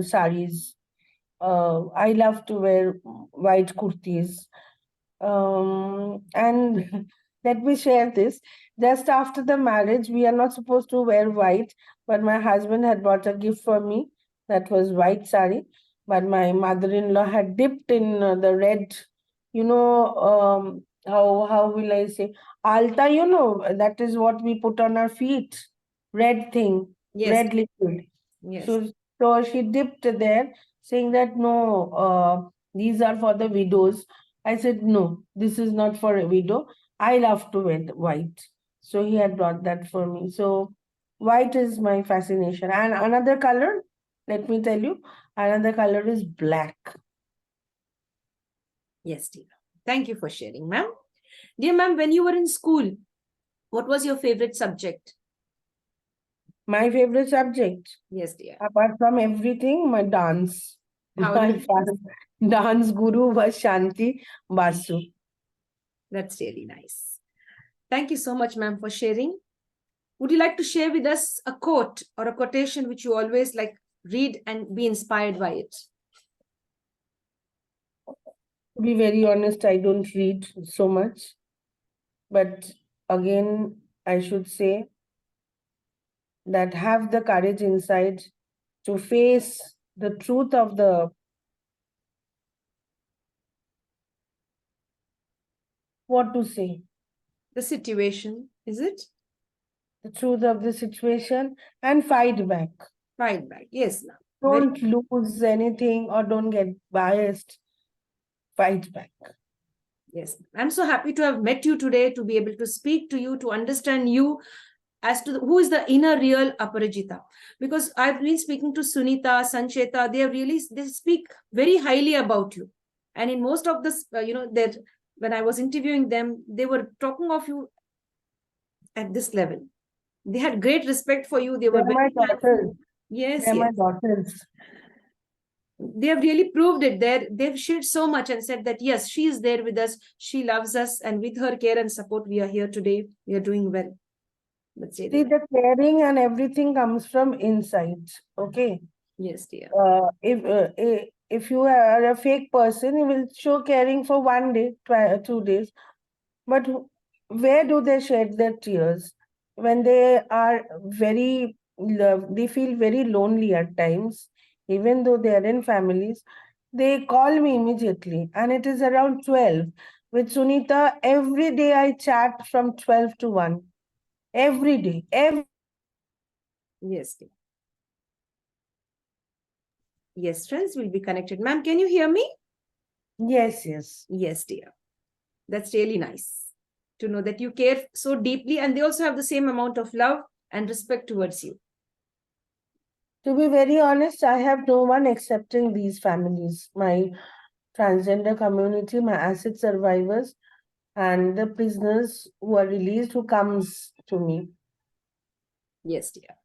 saris. I love to wear white kurtis. And let me share this. Just after the marriage, we are not supposed to wear white, but my husband had bought a gift for me that was white sari. But my mother-in-law had dipped in the red, how will I say, alta, that is what we put on our feet, red thing, Yes. red liquid. Yes. So she dipped there, saying that no, these are for the widows. I said, no, this is not for a widow. I love to wear white. So he had brought that for me. So white is my fascination. And another color, let me tell you, another color is black. Yes, dear. Thank you for sharing, ma'am. Dear ma'am, when you were in school, what was your favorite subject? My favorite subject, Yes, dear. apart from everything, my dance. How My nice. dance guru was Shanti Basu. That's really nice. Thank you so much, ma'am, for sharing. Would you like to share with us a quote or a quotation which you always like read and be inspired by it? To be very honest, I don't read so much. But again, I should say that have the courage inside to face the truth of what to say, The situation, is it? the truth of the situation and fight back. Fight back. Yes, ma'am. Very Don't lose anything or don't get biased. Fight back. yes. I'm so happy to have met you today, to be able to speak to you, to understand you as to who is the inner real Aparajita. Because I've been speaking to Sunita, Sancheta, they speak very highly about you. And in most of this, that when I was interviewing them, they were talking of you at this level. They had great respect for you. They were They're my very daughters. yes, They're my yes. daughters. They have really proved it. They've shared so much and said that yes, she is there with us, she loves us, and with her care and support, we are here today. We are doing well. That's really See, nice. the caring and everything comes from inside. Okay. Yes, dear. If you are a fake person, you will show caring for 1 day, 2 days. But where do they shed their tears? When they are they feel very lonely at times, even though they are in families, they call me immediately. And it is around 12. With Sunita, every day I chat from 12 to 1. Every day. Yes, dear. Yes, friends, will be connected. Ma'am, can you hear me? Yes, yes. Yes, dear. That's really nice to know that you care so deeply, and they also have the same amount of love and respect towards you. To be very honest, I have no one accepting these families. My transgender community, my acid survivors, and the prisoners who are released who comes to me. Yes, dear.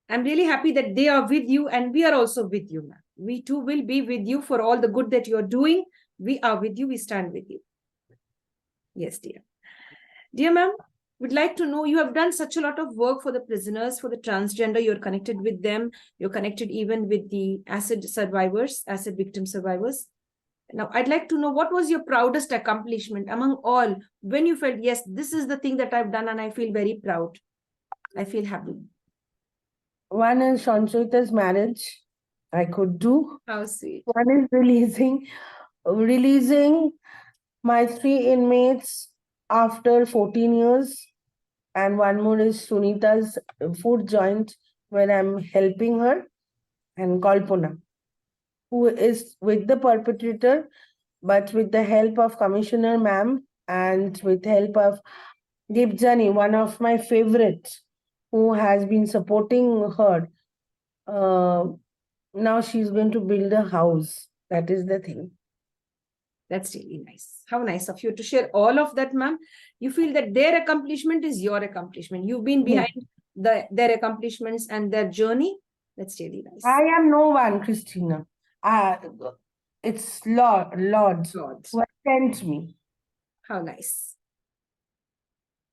I'm really happy that they are with you, and we are also with you, ma'am. We too will be with you for all the good that you're doing. We are with you. We stand with you. Yes, dear. Dear ma'am, would like to know, you have done such a lot of work for the prisoners, for the transgender. You're connected with them. You're connected even with the acid survivors, acid victim survivors. Now, I'd like to know, what was your proudest accomplishment among all when you felt, yes, this is the thing that I've done and I feel very proud. I feel happy. One is Sanchoita's marriage, I could do. How sweet. One is releasing my 3 inmates after 14 years. And one more is Sunita's food joint where I'm helping her, and Kalpana. who is with the perpetrator, but with the help of Commissioner ma'am and with help of Dipjani, one of my favorites, who has been supporting her. Uh, now she's going to build a house. That is the thing. That's really nice. How nice of you to share all of that, ma'am. You feel that their accomplishment is your accomplishment. You've been Yes. behind their accomplishments and their journey. That's really nice. I am no one, Christina. It's Lord God, who has sent me. how nice.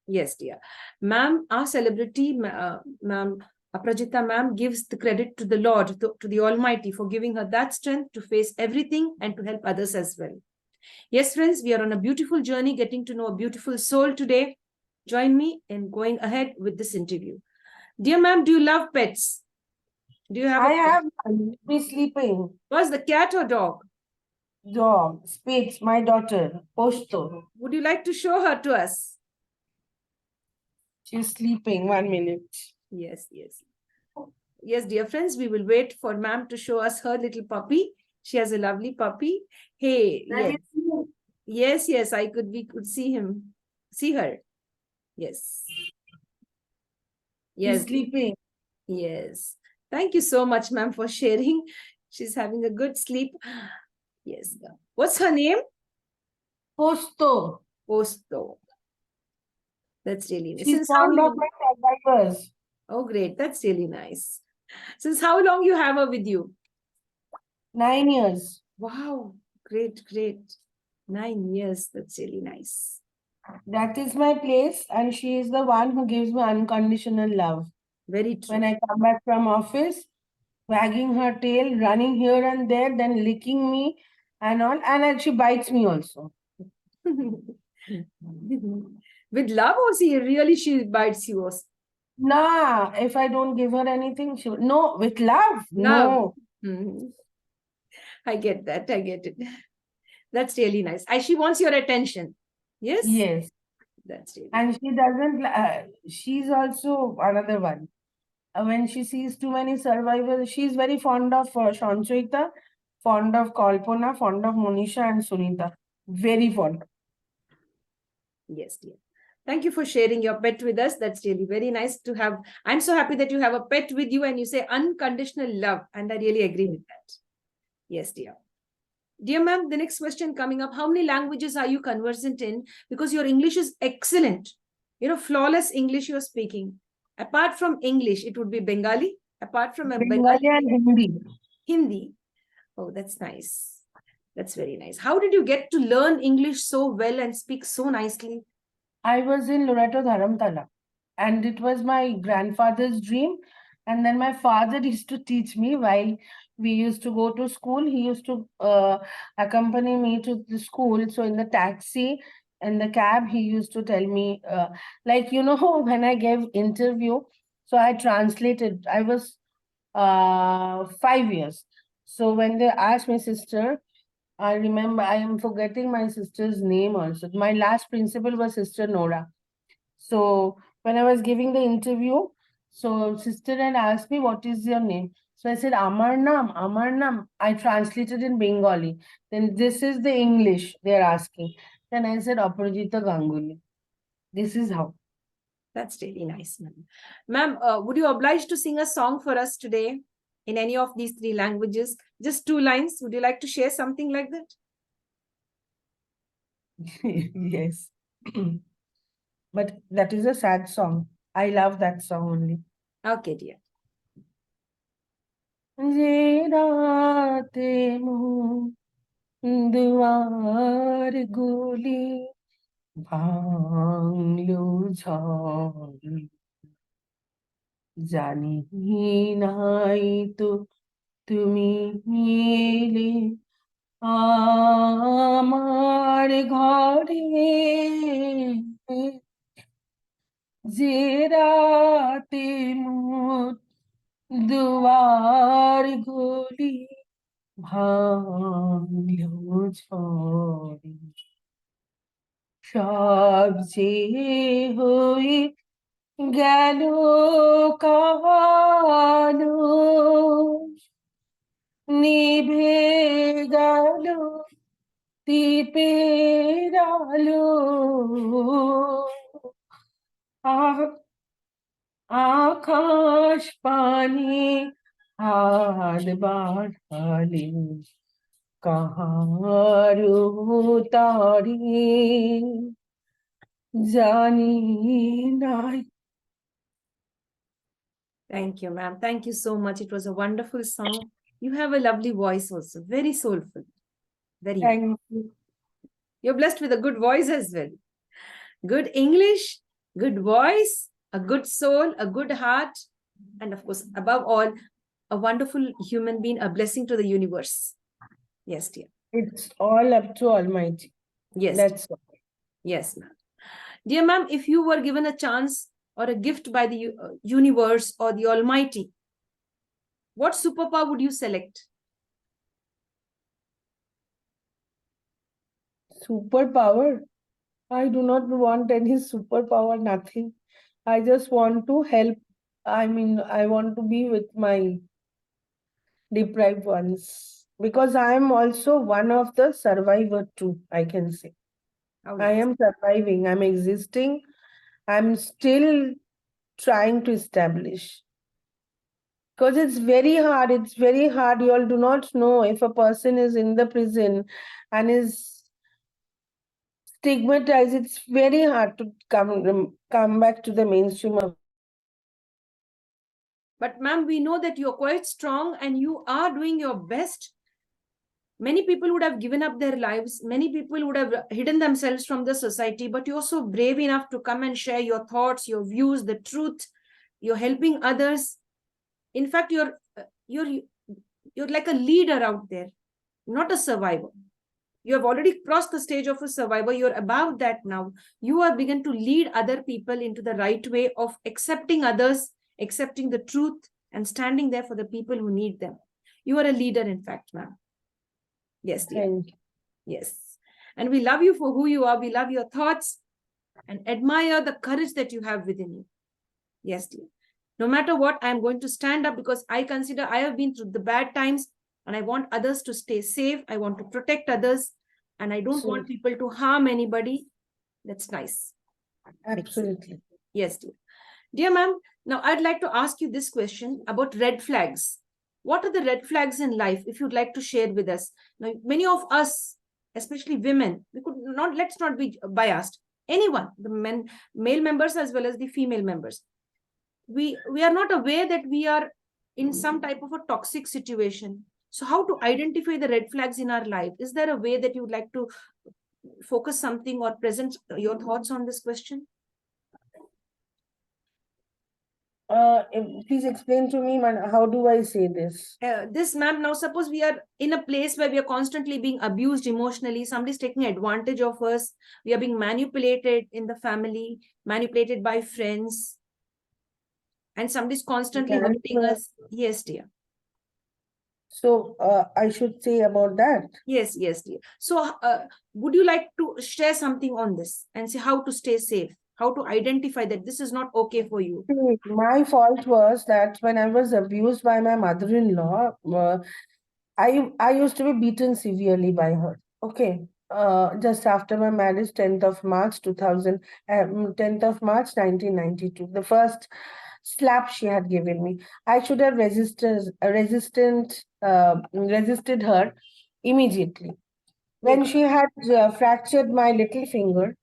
Yes, dear. Ma'am, our celebrity, ma'am, Aparajita ma'am gives the credit to the Lord, to the Almighty for giving her that strength to face everything and to help others as well. Yes, friends, we are on a beautiful journey getting to know a beautiful soul today. Join me in going ahead with this interview. Dear ma'am, do you love pets? Do you have I a pet? have be sleeping. Was the cat or dog? Dog, Spitz, my daughter, Posto. Would you like to show her to us? She's sleeping. 1 minute. Yes, yes. Yes, dear friends, we will wait for ma'am to show us her little puppy. She has a lovely puppy. Hey, yes. Yes, yes, we could see him, see her. Yes. She's Yes, sleeping. yes. Thank you so much, ma'am, for sharing. She's having a good sleep. Yes. What's her name? Posto. Posto. That's really nice. She's Since how fond of long? my survivors. Oh, great. That's really nice. Since how long you have her with you? 9 years. Wow. Great, great. 9 years. That's really nice. That is my place, and she is the one who gives me unconditional love. Very true. When I come back from office, wagging her tail, running here and there, then licking me and all, and she bites me also. With love or she bites you? Nah, if I don't give her anything, she will. No, with love. Love. No. Mhm. I get that. I get it. That's really nice. She wants your attention. Yes? Yes. That's really And she doesn't, she's also another one. When she sees too many survivors, she's very fond of Shanchoita, fond of Kalpana, fond of Monisha and Sunita. Very fond. Yes, dear. Thank you for sharing your pet with us. That's really very nice to have. I'm so happy that you have a pet with you and you say unconditional love. And I really agree with that. Yes, dear. Dear ma'am, the next question coming up. How many languages are you conversant in? Because your English is excellent. Flawless English you're speaking. Apart from English, it would be Bengali. Apart from a Bengali and Hindi. Hindi. Oh, that's nice. That's very nice. How did you get to learn English so well and speak so nicely? I was in Loreto Dharamtala, and it was my grandfather's dream. And then my father used to teach me while we used to go to school. He used to accompany me to the school. So in the taxi and the cab, he used to tell me, when I gave interview, so I translated. I was 5 years. So when they asked my sister, I remember, I am forgetting my sister's name also. My last principal was Sister Nora. So when I was giving the interview, so sister had asked me, what is your name? So I said, Amar Nam, Amar Nam. I translated in Bengali. Then this is the English they're asking. Then I said, Aparajita Ganguly. This is how. That's really nice, ma'am. Ma'am, would you oblige to sing a song for us today in any of these three languages? Just 2 lines. Would you like to share something like that? Yes. But that is a sad song. I love that song only. Okay, dear. যে রাতে দুয়ার গুলি ভাঙলো ঝড় জানি নাই তো তুমি এলে আমার ঘরে যে রাতে মোর দুয়ার গুলি ভাঙলো ঝড়ে সব যে হয়ে গেল কালো নিভে দীপের আলো আকাশ পানে হাত বাড়ালে কাহারো তারে জানি নাই। Thank you, ma'am. Thank you so much. It was a wonderful song. You have a lovely voice also, very soulful. Very nice. Thank you. You're blessed with a good voice as well. Good English, good voice, a good soul, a good heart, and of course, above all, a wonderful human being, a blessing to the universe. Yes, dear. It's all up to Almighty. Yes. That's all. Yes, ma'am. Dear ma'am, if you were given a chance or a gift by the universe or the Almighty, what superpower would you select? Superpower? I do not want any superpower, nothing. I just want to help. I mean, I want to be with my deprived ones because I am also one of the survivor too, I can say. Oh, I yes. am surviving, I'm existing, I'm still trying to establish. Because it's very hard. It's very hard. You all do not know if a person is in the prison and is stigmatized. It's very hard to come back to the mainstream of. But ma'am, we know that you're quite strong and you are doing your best. Many people would have given up their lives. Many people would have hidden themselves from the society, but you're so brave enough to come and share your thoughts, your views, the truth. You're helping others. In fact, you're like a leader out there, not a survivor. You have already crossed the stage of a survivor. You're above that now. You are begun to lead other people into the right way of accepting others, accepting the truth, and standing there for the people who need them. You are a leader, in fact, ma'am. Yes, dear. Thank you. Yes. And we love you for who you are. We love your thoughts and admire the courage that you have within you. Yes, dear. No matter what, I am going to stand up because I consider I have been through the bad times and I want others to stay safe. I want to protect others and I don't want people to harm anybody. That's nice. Absolutely. Yes, dear. Dear ma'am, now I'd like to ask you this question about red flags. What are the red flags in life, if you'd like to share with us? Now, many of us, especially women, let's not be biased. Anyone, the male members as well as the female members, we are not aware that we are in some type of a toxic situation. So how to identify the red flags in our life? Is there a way that you would like to focus something or present your thoughts on this question? Please explain to me, man, how do I say this? This, ma'am, now suppose we are in a place where we are constantly being abused emotionally, somebody's taking advantage of us, we are being manipulated in the family, manipulated by friends, and somebody's constantly hurting us. Yes, dear. So I should say about that. Yes, dear. So would you like to share something on this and say how to stay safe, how to identify that this is not okay for you? My fault was that when I was abused by my mother-in-law, I used to be beaten severely by her. Okay. Just after my marriage, 10th of March 1992, the first slap she had given me. I should have resisted her immediately. When she had fractured my little finger,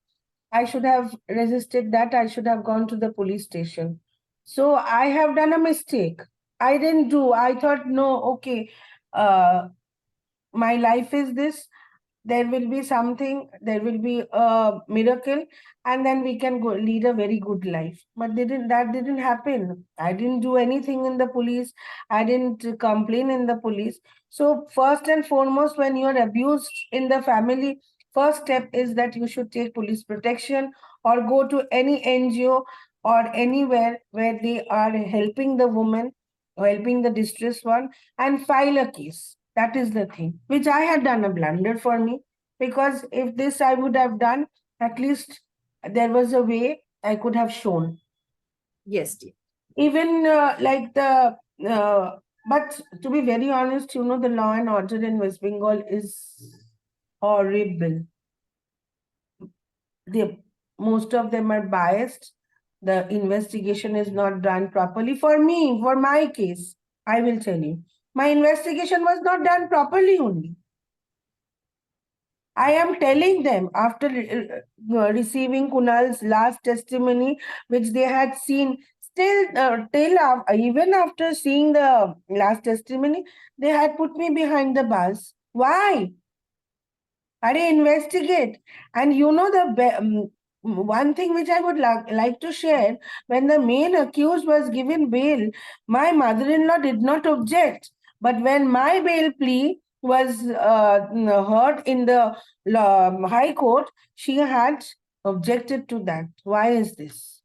I should have resisted that. I should have gone to the police station. So I have done a mistake. I didn't do. I thought, no, okay, my life is this. There will be something, there will be a miracle, and then we can go lead a very good life. But that didn't happen. I didn't do anything in the police. I didn't complain in the police. So first and foremost, when you're abused in the family, first step is that you should take police protection or go to any NGO or anywhere where they are helping the woman or helping the distressed one and file a case. That is the thing, which I had done a blunder for me, because if this I would have done, at least there was a way I could have shown. Yes, dear. Even but to be very honest, the law and order in West Bengal is horrible. Most of them are biased. The investigation is not done properly. For me, for my case, I will tell you, my investigation was not done properly only. I am telling them after receiving Kunal's last testimony, which they had seen, still even after seeing the last testimony, they had put me behind the bars. Why? Are investigate. And you know one thing which I would like to share, when the main accused was given bail, my mother-in-law did not object. But when my bail plea was heard in the High Court, she had objected to that. Why is this?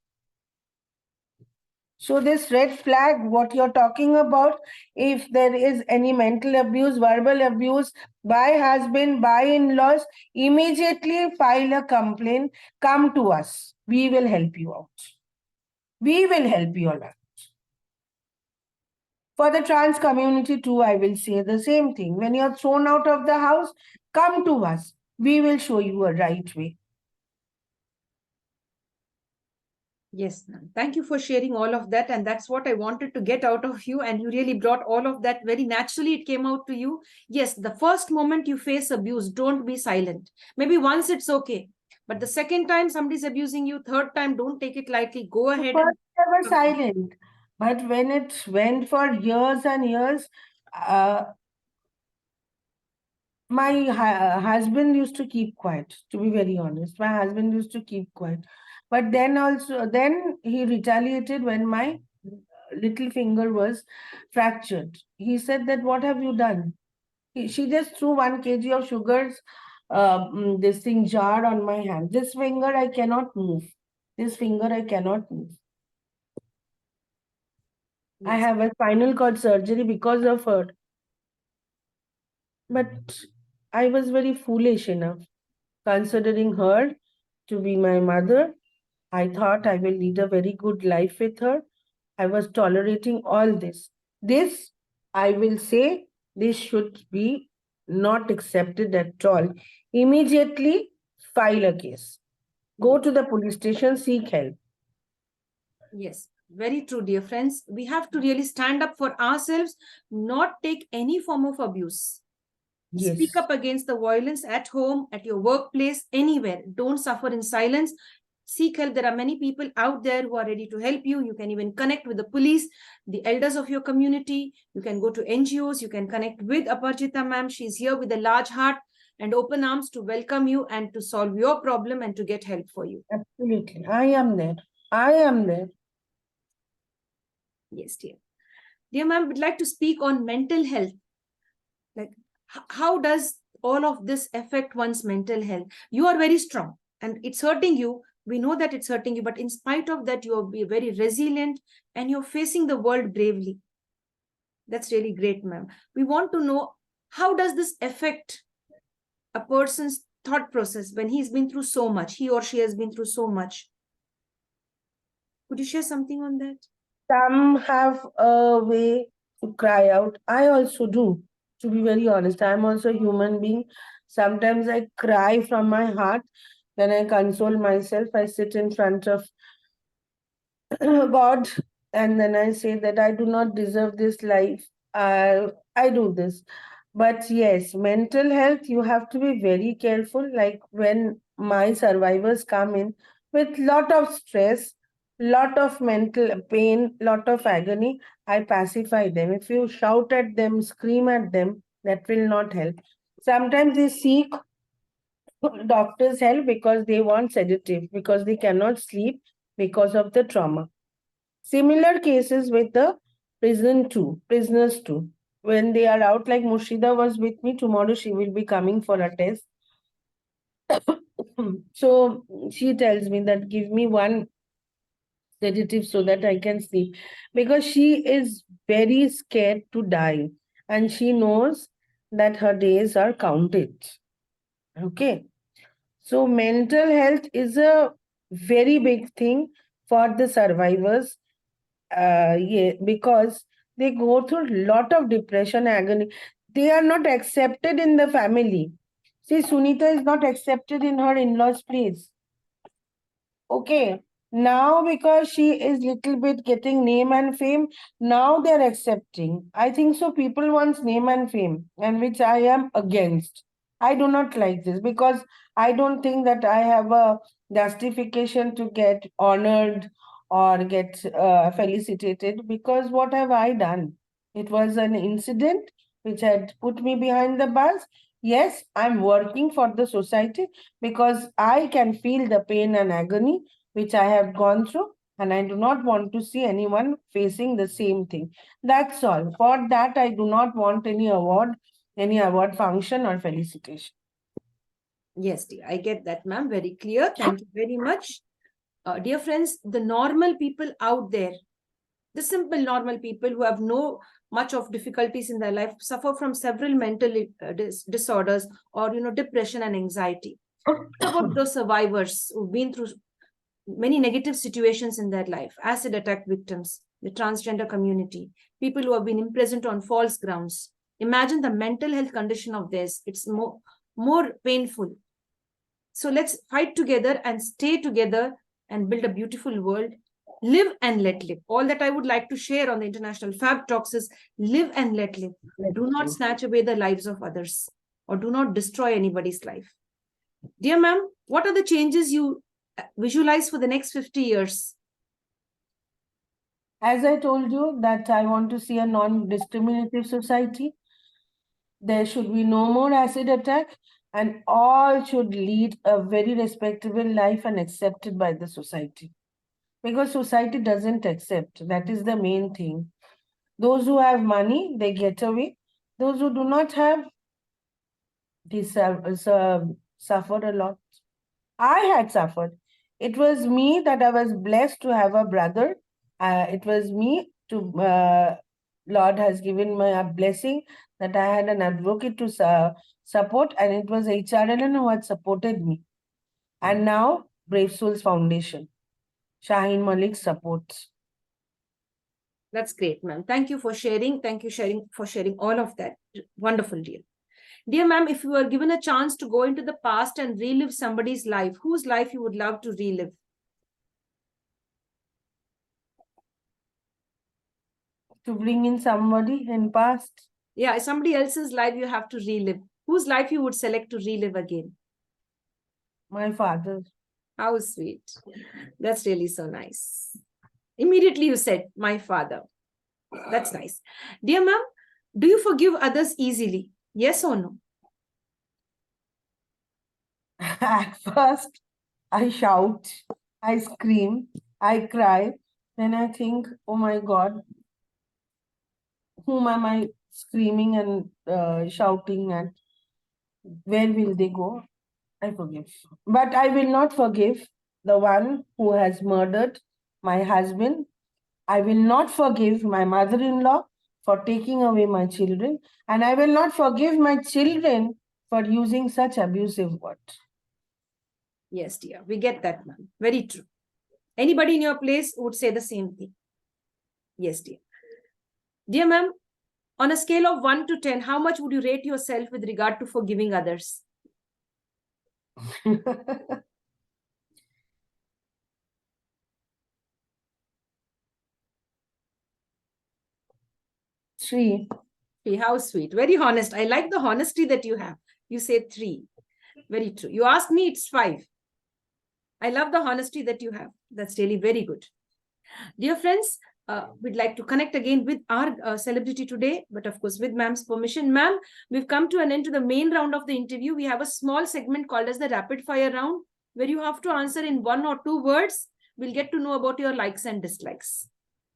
So this red flag, what you're talking about, if there is any mental abuse, verbal abuse by husband, by in-laws, immediately file a complaint, come to us. We will help you out. We will help you out. For the trans community too, I will say the same thing. When you're thrown out of the house, come to us. We will show you a right way. Yes, ma'am. Thank you for sharing all of that. And that's what I wanted to get out of you. And you really brought all of that very naturally. It came out to you. Yes, the first moment you face abuse, don't be silent. Maybe once it's okay. But the second time somebody's abusing you, third time, don't take it lightly. Go ahead. First, they were silent. But when it went for years and years, my husband used to keep quiet, to be very honest. My husband used to keep quiet. But then he retaliated when my little finger was fractured. He said that, what have you done? She just threw 1 kg of sugars, this thing jar on my hand. This finger I cannot move. This finger I cannot move. I have a spinal cord surgery because of her. But I was very foolish enough, considering her to be my mother. I thought I will lead a very good life with her. I was tolerating all this. This, I will say, this should be not accepted at all. Immediately file a case. Go to the police station, seek help. Yes, very true, dear friends. We have to really stand up for ourselves, not take any form of abuse. Yes. Speak up against the violence at home, at your workplace, anywhere. Don't suffer in silence. Seek help. There are many people out there who are ready to help you. You can even connect with the police, the elders of your community. You can go to NGOs. You can connect with Aparajita ma'am. She's here with a large heart and open arms to welcome you and to solve your problem and to get help for you. Absolutely. I am there. I am there. Yes, dear. Dear ma'am, would like to speak on mental health. Like, how does all of this affect one's mental health? You are very strong and it's hurting you. We know that it's hurting you, but in spite of that, you're very resilient and you're facing the world bravely. That's really great, ma'am. We want to know, how does this affect a person's thought process when he's been through so much, he or she has been through so much? Could you share something on that? Some have a way to cry out. I also do, to be very honest. I'm also a human being. Sometimes I cry from my heart. Then I console myself. I sit in front of God, and then I say that I do not deserve this life. I do this. But yes, mental health, you have to be very careful. Like when my survivors come in with lot of stress, lot of mental pain, lot of agony, I pacify them. If you shout at them, scream at them, that will not help. Sometimes they seek doctors' help because they want sedative, because they cannot sleep because of the trauma. Similar cases with the prisoners too. When they are out, like Murshida was with me, tomorrow she will be coming for a test. So she tells me that give me one sedative so that I can sleep, because she is very scared to die and she knows that her days are counted. Okay. So mental health is a very big thing for the survivors. Yeah, because they go through a lot of depression, agony. They are not accepted in the family. See, Sunita is not accepted in her in-laws' place. Okay. Now, because she is little bit getting name and fame, now they're accepting. I think so. People wants name and fame, and which I am against. I do not like this because I don't think that I have a justification to get honored or get felicitated, because what have I done? It was an incident which had put me behind the bus. Yes, I'm working for the society because I can feel the pain and agony which I have gone through, and I do not want to see anyone facing the same thing. That's all. For that, I do not want any award function or felicitation. Yes, dear. I get that, ma'am. Very clear. Thank you very much. Dear friends, the normal people out there, the simple normal people who have no much of difficulties in their life, suffer from several mental disorders or depression and anxiety. What about those survivors who've been through many negative situations in their life, acid attack victims, the transgender community, people who have been imprisoned on false grounds? Imagine the mental health condition of theirs. It's more painful. So let's fight together and stay together and build a beautiful world. Live and let live. All that I would like to share on the International Fab Talks is live and let live. Do not snatch away the lives of others, or do not destroy anybody's life. Dear ma'am, what are the changes you visualize for the next 50 years? As I told you, that I want to see a non-discriminative society. There should be no more acid attack, and all should lead a very respectable life and accepted by the society. Because society doesn't accept. That is the main thing. Those who have money, they get away. Those who do not have, they suffer a lot. I had suffered. It was me that I was blessed to have a brother. It was me to, Lord has given me a blessing that I had an advocate to support, and it was HRLN who had supported me. And now, Brave Souls Foundation, Shaheen Malik supports. That's great, ma'am. Thank you for sharing. Thank you for sharing all of that. Wonderful, dear. Dear ma'am, if you were given a chance to go into the past and relive somebody's life, whose life you would love to relive? To bring in somebody in past. Yeah, somebody else's life you have to relive. Whose life you would select to relive again? My father. How sweet. That's really so nice. Immediately you said, my father. That's nice. Dear ma'am, do you forgive others easily? Yes or no? At first, I shout, I scream, I cry. Then I think, oh my God, whom am I screaming and shouting at? Where will they go? I forgive. But I will not forgive the one who has murdered my husband. I will not forgive my mother-in-law for taking away my children. And I will not forgive my children for using such abusive words. Yes, dear. We get that, ma'am. Very true. Anybody in your place would say the same thing. Yes, dear. Dear ma'am, on a scale of 1 to 10, how much would you rate yourself with regard to forgiving others? 3. How sweet. Very honest. I like the honesty that you have. You say 3. Very true. You ask me, it's 5. I love the honesty that you have. That's really very good. Dear friends, we'd like to connect again with our celebrity today, but of course, with ma'am's permission. Ma'am, we've come to an end to the main round of the interview. We have a small segment called as the rapid fire round, where you have to answer in 1 or 2 words. We'll get to know about your likes and dislikes.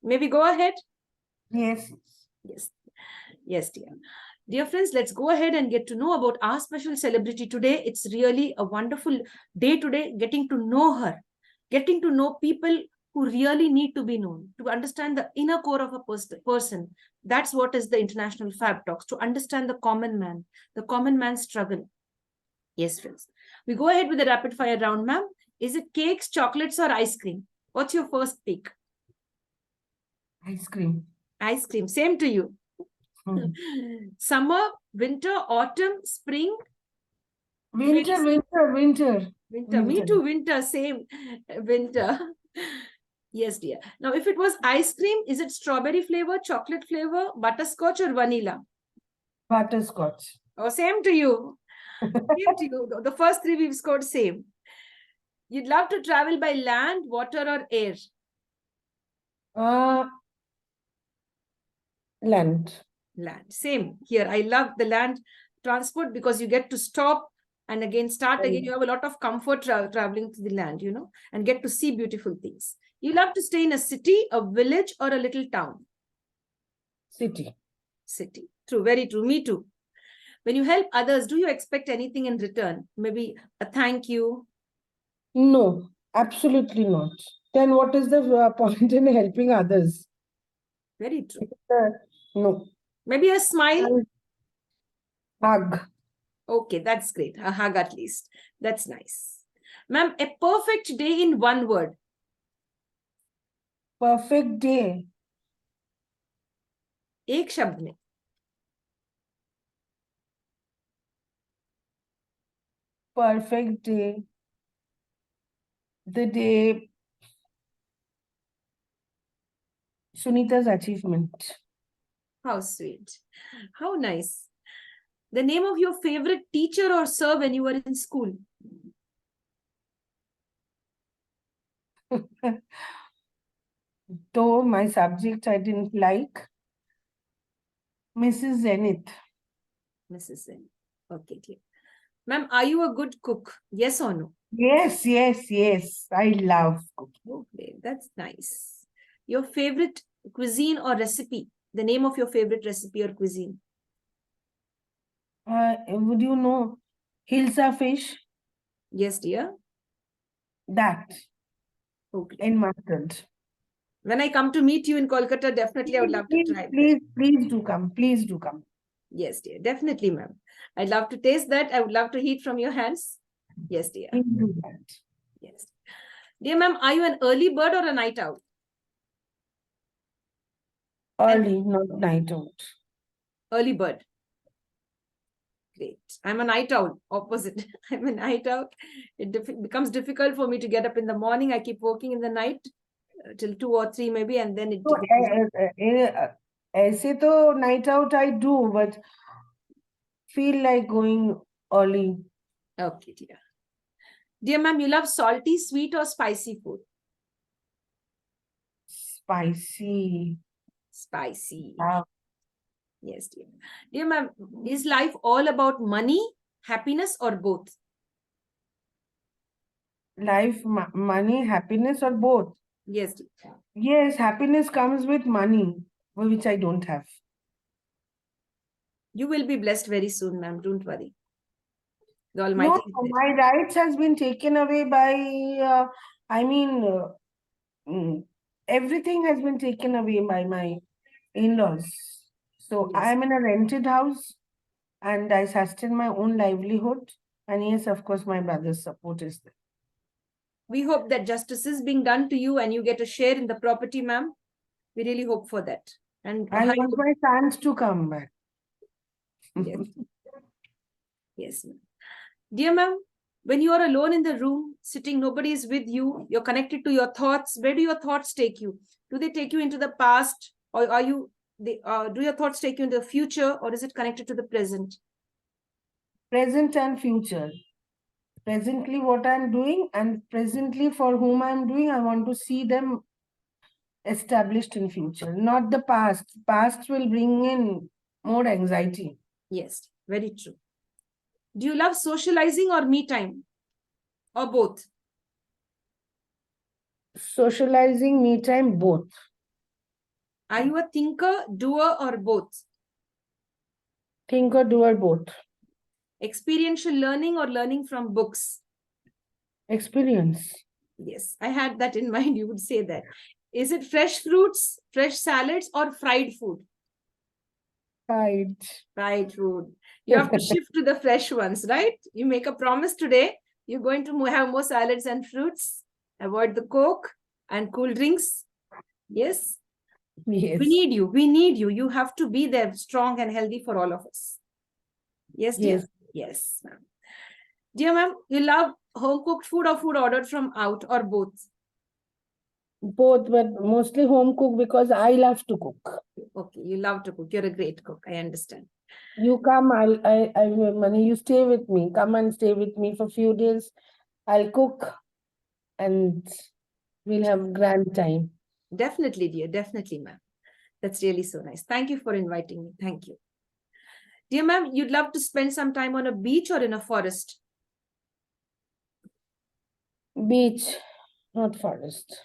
May we go ahead? Yes. Yes. Yes, dear. Dear friends, let's go ahead and get to know about our special celebrity today. It's really a wonderful day today, getting to know her, getting to know people who really need to be known, to understand the inner core of a person. That's what is the International Fab Talks, to understand the common man, the common man's struggle. Yes, friends. We go ahead with the rapid fire round, ma'am. Is it cakes, chocolates, or ice cream? What's your first pick? Ice cream. Ice cream. Same to you. Summer, winter, autumn, spring? Winter, winter, winter. Winter. Me Winter. too, winter, same. Winter. Yes, dear. Now, if it was ice cream, is it strawberry flavor, chocolate flavor, butterscotch, or vanilla? Butterscotch. Oh, same to you. Same to you. The first three we've scored same. You'd love to travel by land, water, or air? Uh, land. Land. Same here. I love the land transport because you get to stop and again start again. You have a lot of comfort traveling to the land, you know, and get to see beautiful things. You love to stay in a city, a village, or a little town? City. City. True. Very true. Me too. When you help others, do you expect anything in return? Maybe a thank you? No, absolutely not. Then what is the point in helping others? Very true. No. Maybe a smile? Hug. Okay, that's great. A hug at least. That's nice. Ma'am, a perfect day in one word. Perfect day. एक शब्द में. Perfect day. The day Sunita's achievement. How sweet. How nice. The name of your favorite teacher or sir when you were in school? Though my subject I didn't like, Mrs. Zenith. Mrs. Sen. Okay, dear. Ma'am, are you a good cook? Yes or no? Yes, yes, yes. I love cooking. Okay, that's nice. Your favorite cuisine or recipe? The name of your favorite recipe or cuisine? Would you know Hilsa fish? Yes, dear. That Okay. in mustard. When I come to meet you in Kolkata, definitely I would love to Please, try that. please, please do come. Please do come. Yes, dear. Definitely, ma'am. I'd love to taste that. I would love to eat from your hands. Yes, dear. Please do that. Yes. Dear ma'am, are you an early bird or a night owl? Early, not night out. Early bird. Great. I'm a night owl. Opposite. I'm a night owl. It becomes difficult for me to get up in the morning. I keep working in the night till 2 or 3 maybe, and then it So, becomes... ऐसे तो night out I do, but feel like going early. Okay, dear. Dear ma'am, you love salty, sweet, or spicy food? Spicy. Spicy. Wow. Yes, dear. Dear ma'am, is life all about money, happiness, or both? Life, money, happiness, or both? Yes, dear. Yes, happiness comes with money, which I don't have. You will be blessed very soon, ma'am. Don't worry. The No, Almighty is there. my rights has been taken away by, everything has been taken away by my in-laws. So Yes. I am in a rented house and I sustain my own livelihood. And yes, of course, my brother's support is there. We hope that justice is being done to you and you get a share in the property, ma'am. We really hope for that. And I want my sons to come back. Yes. Yes, ma'am. Dear ma'am, when you are alone in the room, sitting, nobody is with you, you're connected to your thoughts. Where do your thoughts take you? Do they take you into the past, or are you? Do your thoughts take you into the future, or is it connected to the present? Present and future. Presently, what I'm doing, and presently for whom I'm doing, I want to see them established in future, not the past. Past will bring in more anxiety. Yes, very true. Do you love socializing or me time, or both? Socializing, me time, both. Are you a thinker, doer, or both? Thinker, doer, both. Experiential learning or learning from books? Experience. Yes, I had that in mind. You would say that. Is it fresh fruits, fresh salads, or fried food? Fried. Fried food. You have to shift to the fresh ones, right? You make a promise today. You're going to have more salads and fruits. Avoid the Coke and cool drinks. Yes. Yes. We need you. We need you. You have to be there, strong and healthy for all of us. Yes, dear? Yes. Yes, ma'am. Dear ma'am, you love home cooked food or food ordered from out or both? Both, but mostly home cook because I love to cook. Okay, you love to cook. You're a great cook. I understand. You come, you stay with me. Come and stay with me for a few days. I'll cook and we'll have grand time. Definitely, dear. Definitely, ma'am. That's really so nice. Thank you for inviting me. Thank you. Dear ma'am, you'd love to spend some time on a beach or in a forest? Beach, not forest.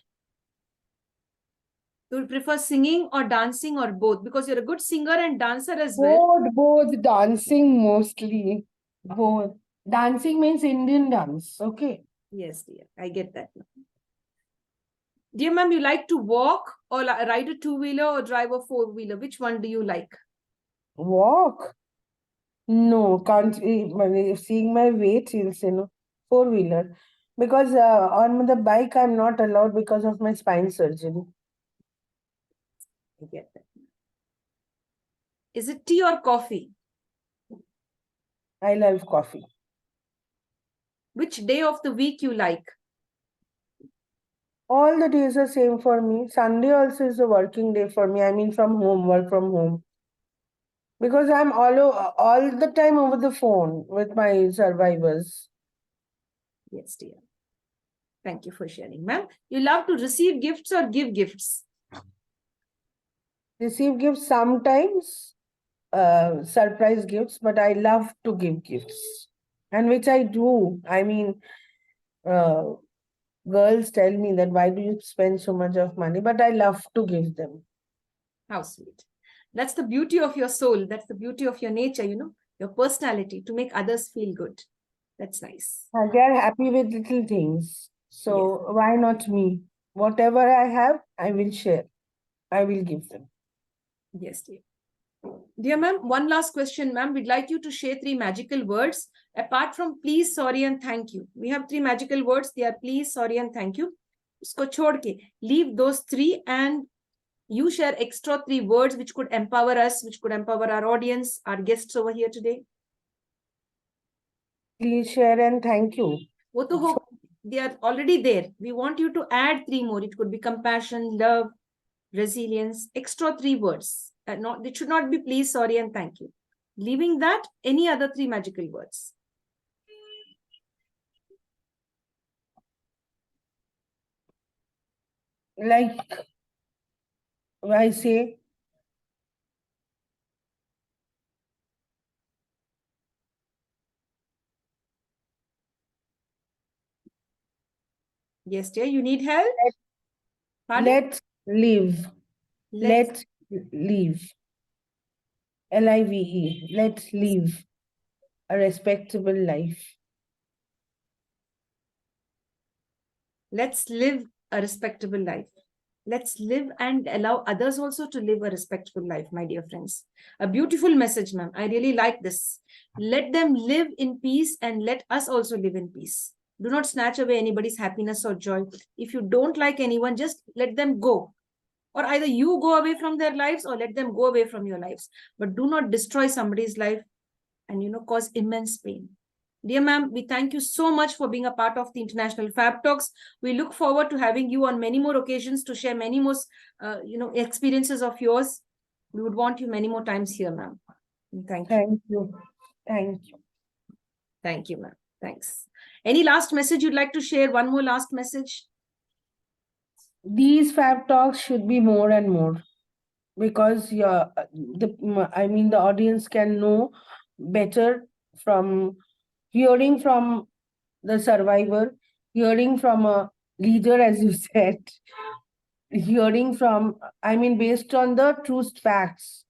You would prefer singing or dancing or both? Because you're a good singer and dancer as well. Both dancing mostly. Both. Dancing means Indian dance. Okay. Yes, dear. I get that now. Dear ma'am, you like to walk or ride a two-wheeler or drive a four-wheeler? Which one do you like? Walk. No, can't. Seeing my weight, you'll say no. Four-wheeler. Because on the bike, I'm not allowed because of my spine surgery. I get that. Is it tea or coffee? I love coffee. Which day of the week you like? All the days are same for me. Sunday also is a working day for me. I mean, from home, work from home. Because I'm all the time over the phone with my survivors. Yes, dear. Thank you for sharing, ma'am. You love to receive gifts or give gifts? Receive gifts sometimes, surprise gifts, but I love to give gifts. And which I do. I mean, uh, girls tell me that why do you spend so much of money? But I love to give them. How sweet. That's the beauty of your soul. That's the beauty of your nature, your personality, to make others feel good. That's nice. And they are happy with little things. So Yes. why not me? Whatever I have, I will share. I will give them. Yes, dear. Dear ma'am, one last question, ma'am. We'd like you to share 3 magical words apart from please, sorry, and thank you. We have 3 magical words. They are please, sorry, and thank you. Usko chhod ke, leave those 3 and you share extra 3 words which could empower us, which could empower our audience, our guests over here today. Please share and thank you. वो तो हो, they are already there. We want you to add 3 more. It could be compassion, love, resilience, extra 3 words. It should not be please, sorry, and thank you. Leaving that, any other 3 magical words. Like I say, Yes, dear, you need help? Pardon? let's live. Let's live. LIVE. Let's live a respectable life. Let's live a respectable life. Let's live and allow others also to live a respectful life, my dear friends. A beautiful message, ma'am. I really like this. Let them live in peace and let us also live in peace. Do not snatch away anybody's happiness or joy. If you don't like anyone, just let them go. Or either you go away from their lives or let them go away from your lives. But do not destroy somebody's life and, cause immense pain. Dear ma'am, we thank you so much for being a part of the International Fab Talks. We look forward to having you on many more occasions to share many more, experiences of yours. We would want you many more times here, ma'am. Thank you. Thank you. Thank you. Thank you, ma'am. Thanks. Any last message you'd like to share? One more last message? These Fab Talks should be more and more because the audience can know better from hearing from the survivor, hearing from a leader, as you said, hearing from, based on the true facts.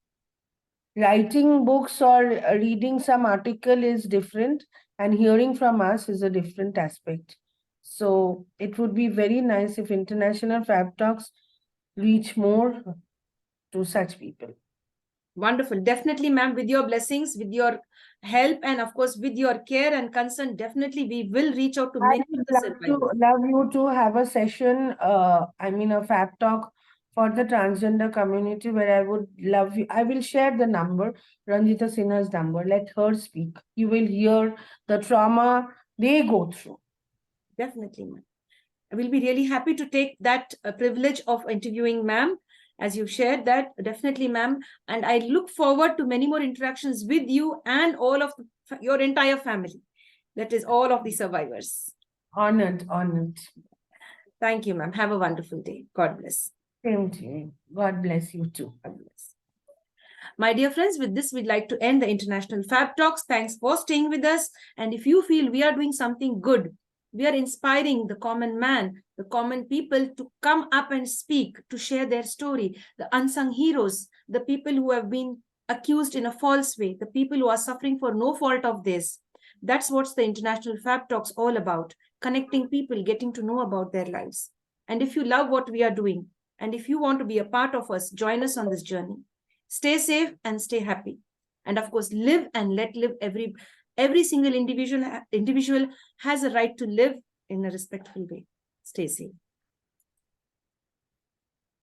Writing books or reading some article is different, and hearing from us is a different aspect. So it would be very nice if International Fab Talks reach more to such people. Wonderful. Definitely, ma'am, with your blessings, with your help, and of course, with your care and concern, definitely we will reach out to I many would other survivors. love you to have a session, a Fab Talk for the transgender community where I would love you. I will share the number, Ranjita Sinha's number. Let her speak. You will hear the trauma, they go through. Definitely, ma'am. I will be really happy to take that privilege of interviewing ma'am, as you shared that. Definitely, ma'am. And I look forward to many more interactions with you and all of your entire family. That is all of the survivors. Honored, honored. Thank you, ma'am. Have a wonderful day. God bless. Same to you. God bless you too. God bless. My dear friends, with this, we'd like to end the International Fab Talks. Thanks for staying with us. And if you feel we are doing something good, we are inspiring the common man, the common people to come up and speak, to share their story, the unsung heroes, the people who have been accused in a false way, the people who are suffering for no fault of theirs. That's what the International Fab Talks all about, connecting people, getting to know about their lives. And if you love what we are doing, and if you want to be a part of us, join us on this journey. Stay safe and stay happy. And of course, live and let live. Every single individual has a right to live in a respectful way. Stay safe.